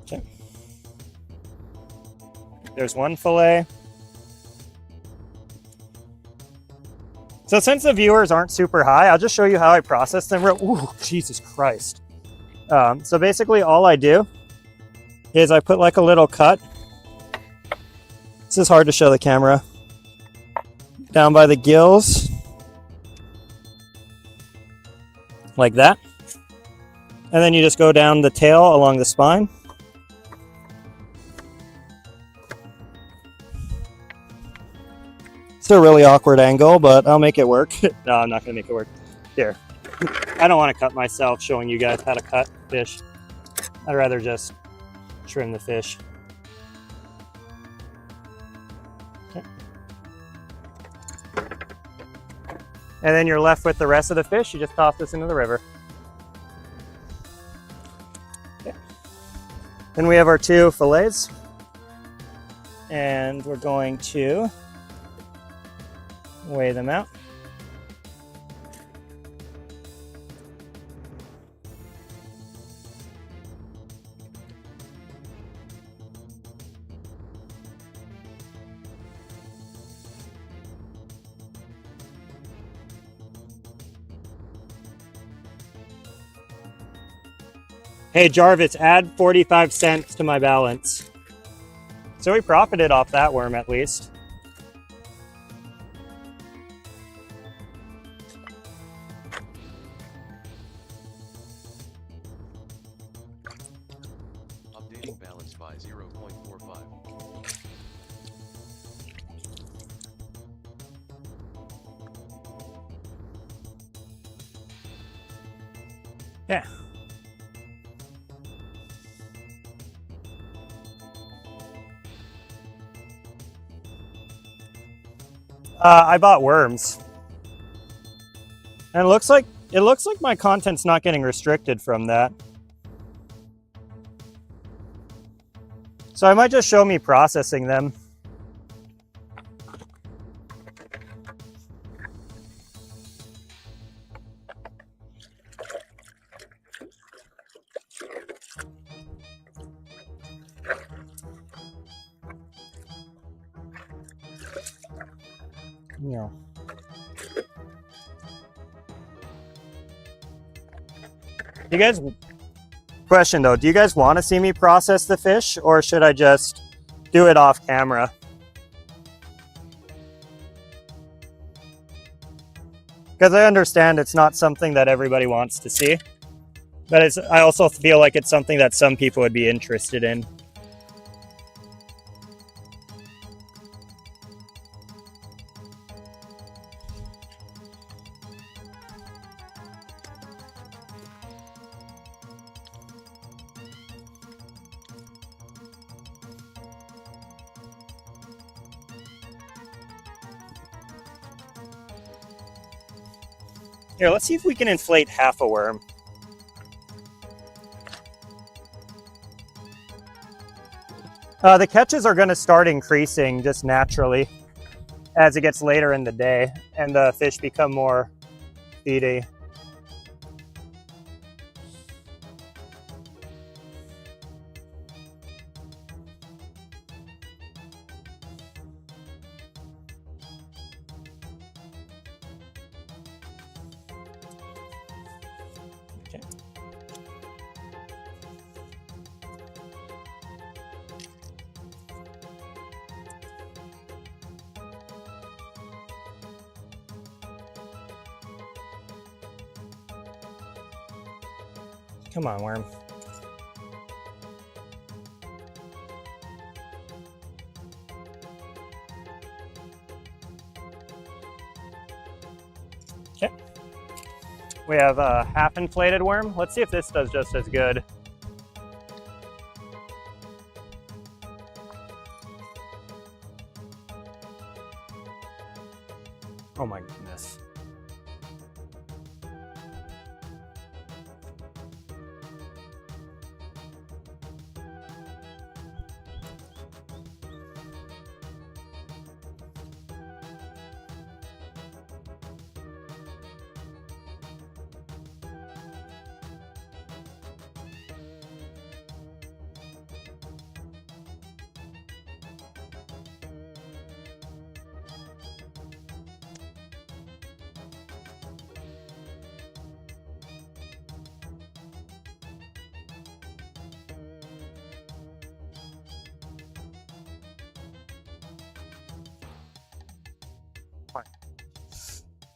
Okay. There's one fillet. So since the viewers aren't super high, I'll just show you how I process them. Ooh, Jesus Christ. So basically all I do is I put like a little cut. This is hard to show the camera. Down by the gills. Like that. And then you just go down the tail along the spine. It's a really awkward angle, but I'll make it work. No, I'm not going to make it work. Here. I don't want to cut myself showing you guys how to cut fish. I'd rather just trim the fish. Okay. And then you're left with the rest of the fish. You just toss this into the river. Okay. Then we have our 2 fillets. And we're going to weigh them out. Hey Jarvis, add 45 cents to my balance. So we profited off that worm at least. Updating balance by 0.45. Yeah. I bought worms. And it looks like my content's not getting restricted from that. So I might just show me processing them. Yeah. You guys, question though, do you guys want to see me process the fish or should I just do it off camera? Because I understand it's not something that everybody wants to see, but I also feel like it's something that some people would be interested in. Here, let's see if we can inflate half a worm. The catches are going to start increasing just naturally as it gets later in the day and the fish become more feedy. Okay. Come on, worm. Okay. We have a half inflated worm. Let's see if this does just as good. Oh my goodness.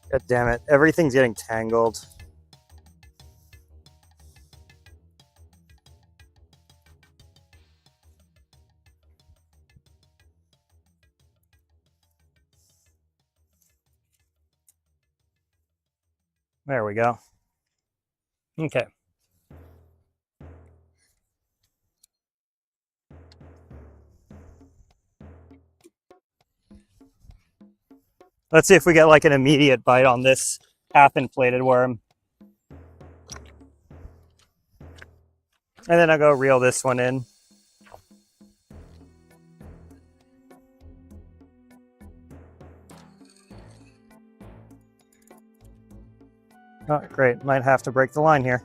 God damn it, everything's getting tangled. There we go. Okay. Let's see if we get like an immediate bite on this half-inflated worm. And then I'll go reel this one in. Oh, great. Might have to break the line here.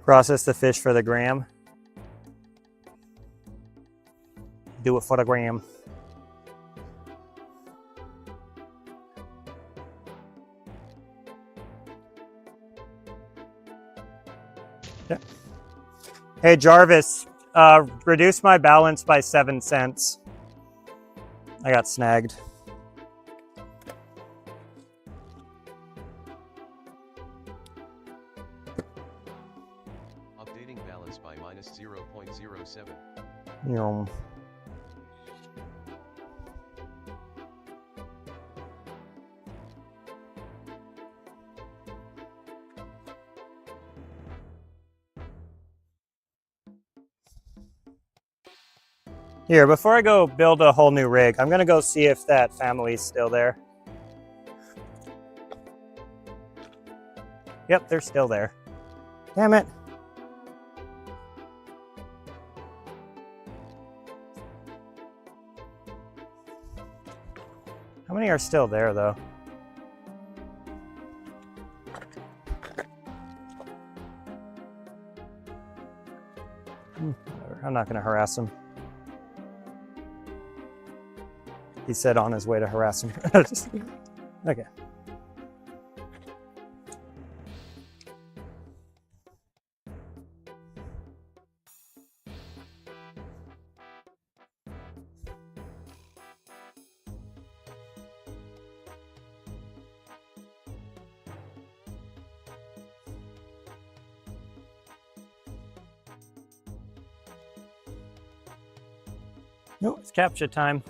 Process the fish for the gram. Do it for the gram. Yeah. Hey, Jarvis, reduce my balance by 7 cents. I got snagged. Updating balance by minus 0.07. Yum. Here, before I go build a whole new rig, I'm gonna go see if that family's still there. Yep, they're still there. Damn it. How many are still there, though? Whatever. I'm not gonna harass him. He said on his way to harass him. Okay. Nope, it's capture time.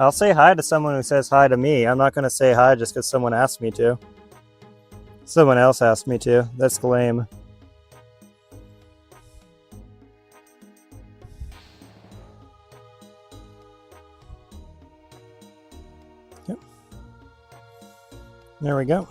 I'll say hi to someone who says hi to me. I'm not going to say hi just because someone asked me to. Someone else asked me to. That's lame. Yep. There we go.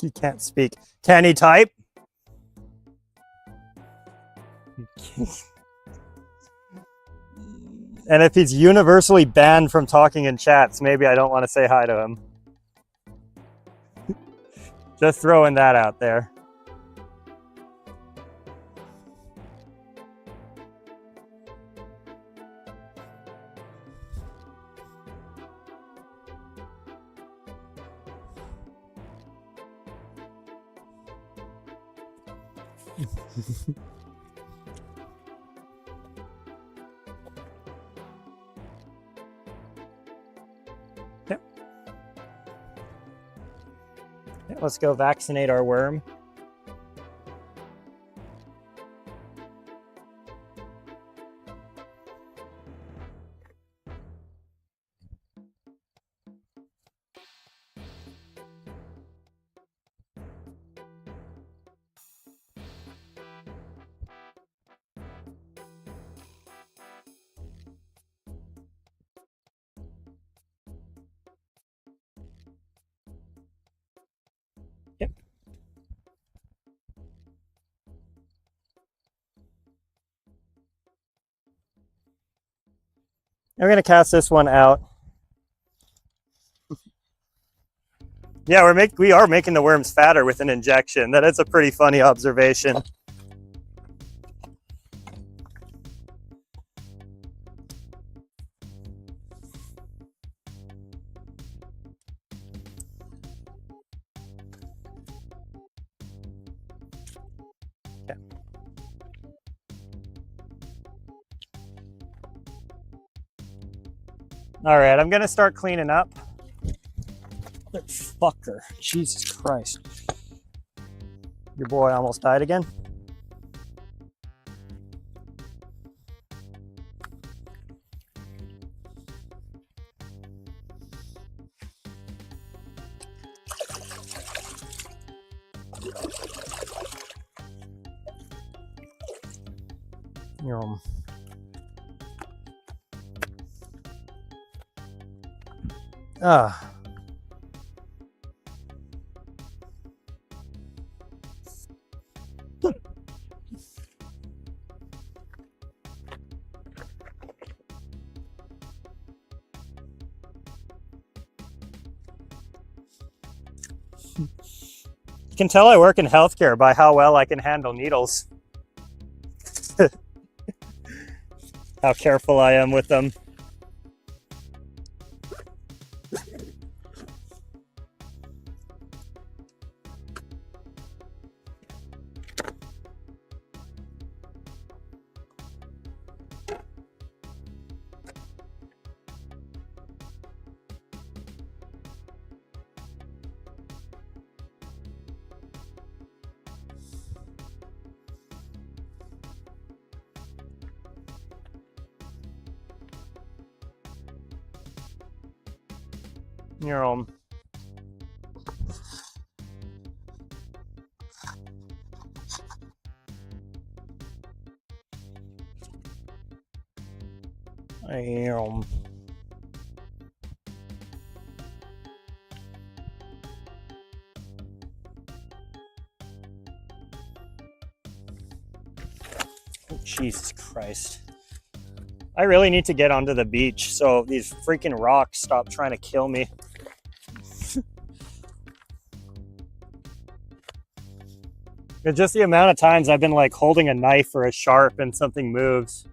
He can't speak. Can he type? And if he's universally banned from talking in chats, maybe I don't want to say hi to him. Just throwing that out there. Yep. Yeah, let's go vaccinate our worm. Yep. I'm going to cast this one out. Yeah, we are making the worms fatter with an injection. That is a pretty funny observation. Okay. All right, I'm gonna start cleaning up. Fucker, Jesus Christ. Your boy almost died again? Ah. You can tell I work in healthcare by how well I can handle needles. How careful I am with them. You're Oh, Jesus Christ. I really need to get onto the beach so these freaking rocks stop trying to kill me. It's just the amount of times I've been like holding a knife or a sharp and something moves.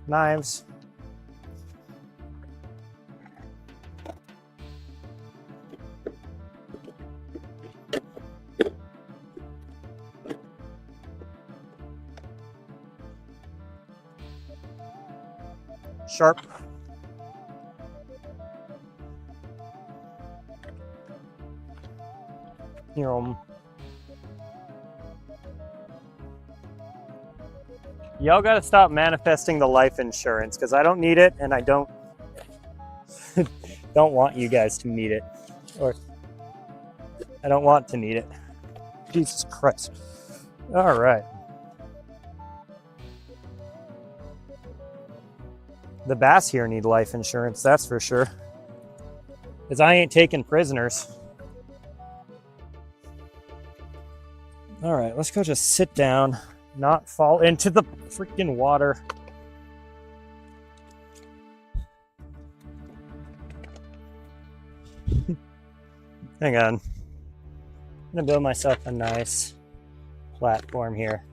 Knives. Sharp. Y'all gotta stop manifesting the life insurance because I don't need it and I don't want you guys to need it. Or I don't want to need it. Jesus Christ. All right. The bass here need life insurance, that's for sure. Because I ain't taking prisoners. All right, let's go just sit down, not fall into the freaking water. Hang on. I'm gonna build myself a nice platform here.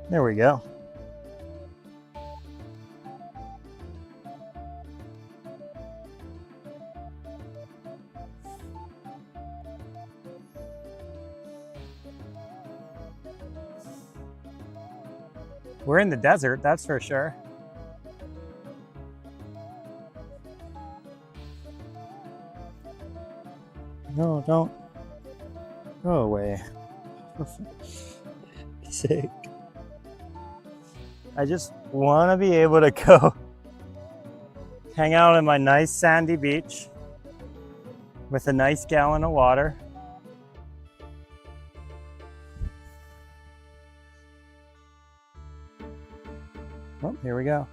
There we go. We're in the desert, that's for sure. No, don't. Go away. For fuck's sake. I just want to be able to go hang out on my nice sandy beach with a nice gallon of water. Oh, here we go.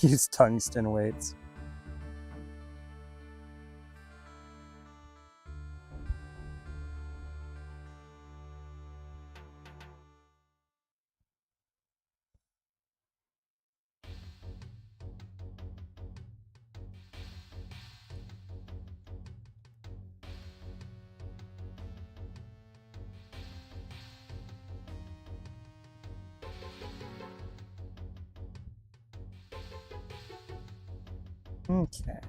Use tungsten weights. Okay.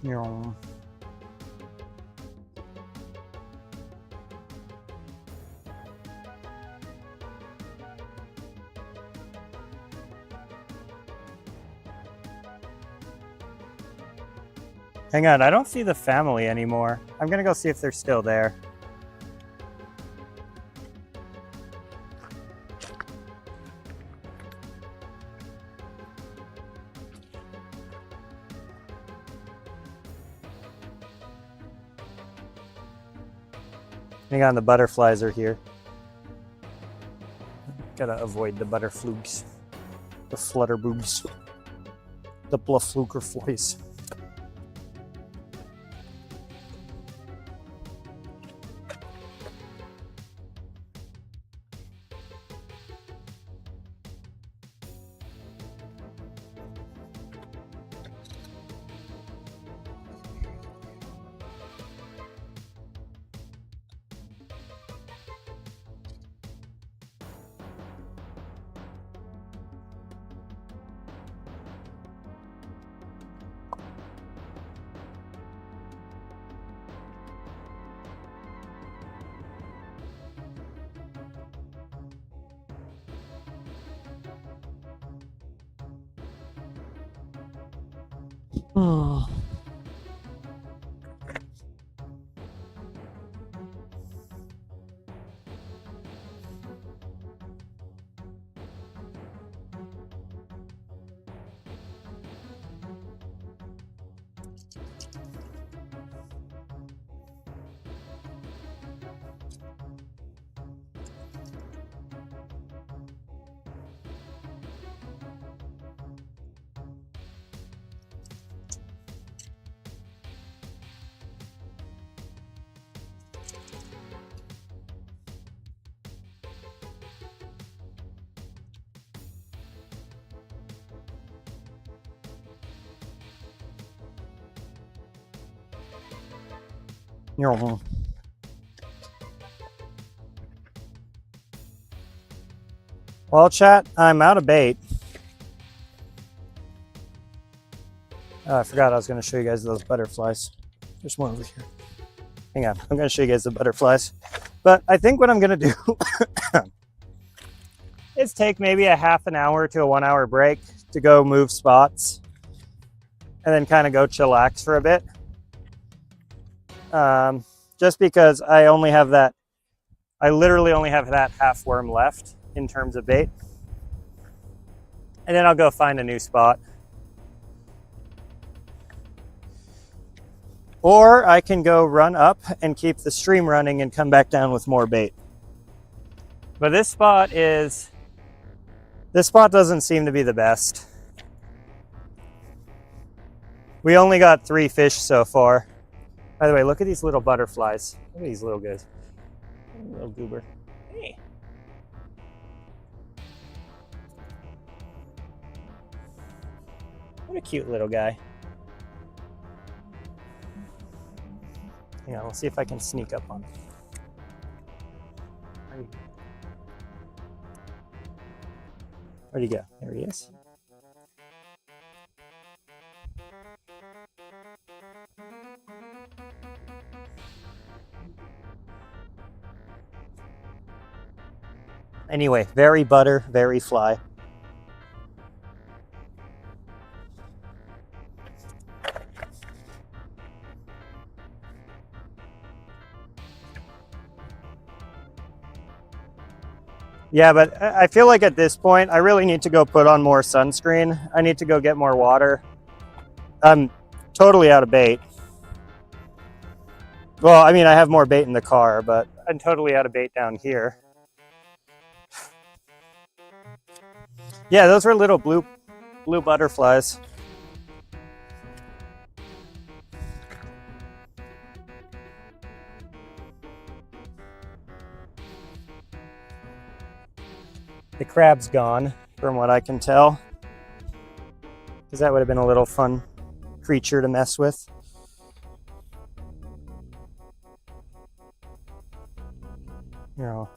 Yeah. Hang on, I don't see the family anymore. I'm gonna go see if they're still there. Hang on, the butterflies are here. Gotta avoid the butterflugs, the flutterboobs, the blufflugerflies. Oh. Yeah. Well, chat, I'm out of bait. I forgot I was going to show you guys those butterflies. There's one over here. Hang on, I'm going to show you guys the butterflies. But I think what I'm going to do is take maybe a half an hour to a 1 hour break to go move spots and then kind of go chillax for a bit. Just because I only have that, I literally only have that half worm left in terms of bait. And then I'll go find a new spot. Or I can go run up and keep the stream running and come back down with more bait. But this spot doesn't seem to be the best. We only got 3 fish so far. By the way, look at these little butterflies. Look at these little guys. Little goober. Hey. What a cute little guy. Hang on, we'll see if I can sneak up on him. Where'd he go? There he is. Anyway, very butter, very fly. Yeah, but I feel like at this point, I really need to go put on more sunscreen. I need to go get more water. I'm totally out of bait. Well, I mean, I have more bait in the car, but I'm totally out of bait down here. Yeah, those were little blue butterflies. The crab's gone, from what I can tell, because that would have been a little fun creature to mess with. You know.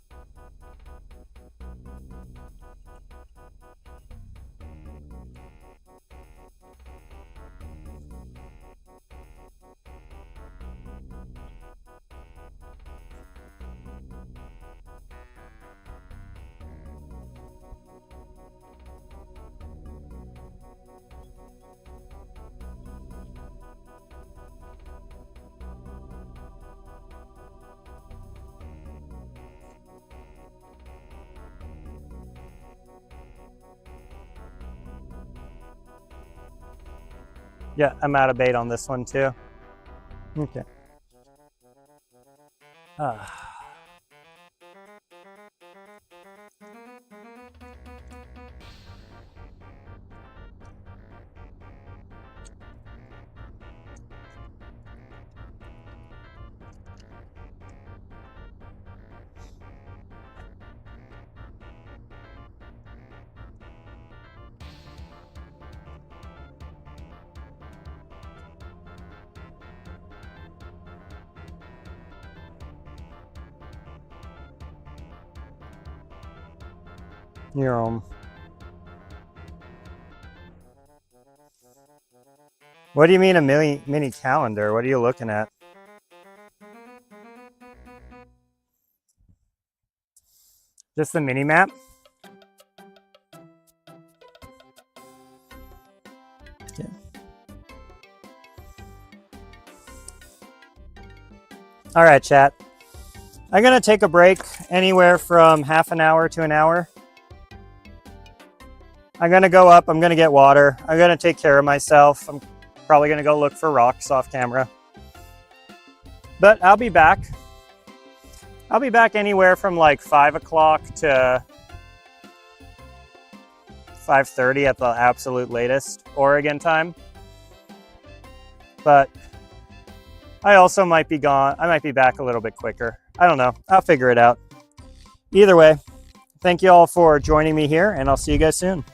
Yeah, I'm out of bait on this one too. Okay. What do you mean a mini calendar? What are you looking at? Just the mini map? Okay. All right, chat. I'm gonna take a break anywhere from half an hour to an hour. I'm gonna go up, I'm gonna get water. I'm gonna take care of myself. I'm probably gonna go look for rocks off camera. But I'll be back. I'll be back anywhere from like 5 o'clock to 5:30 at the absolute latest Oregon time. But I also might be gone. I might be back a little bit quicker. I don't know. I'll figure it out. Either way, thank you all for joining me here, and I'll see you guys soon.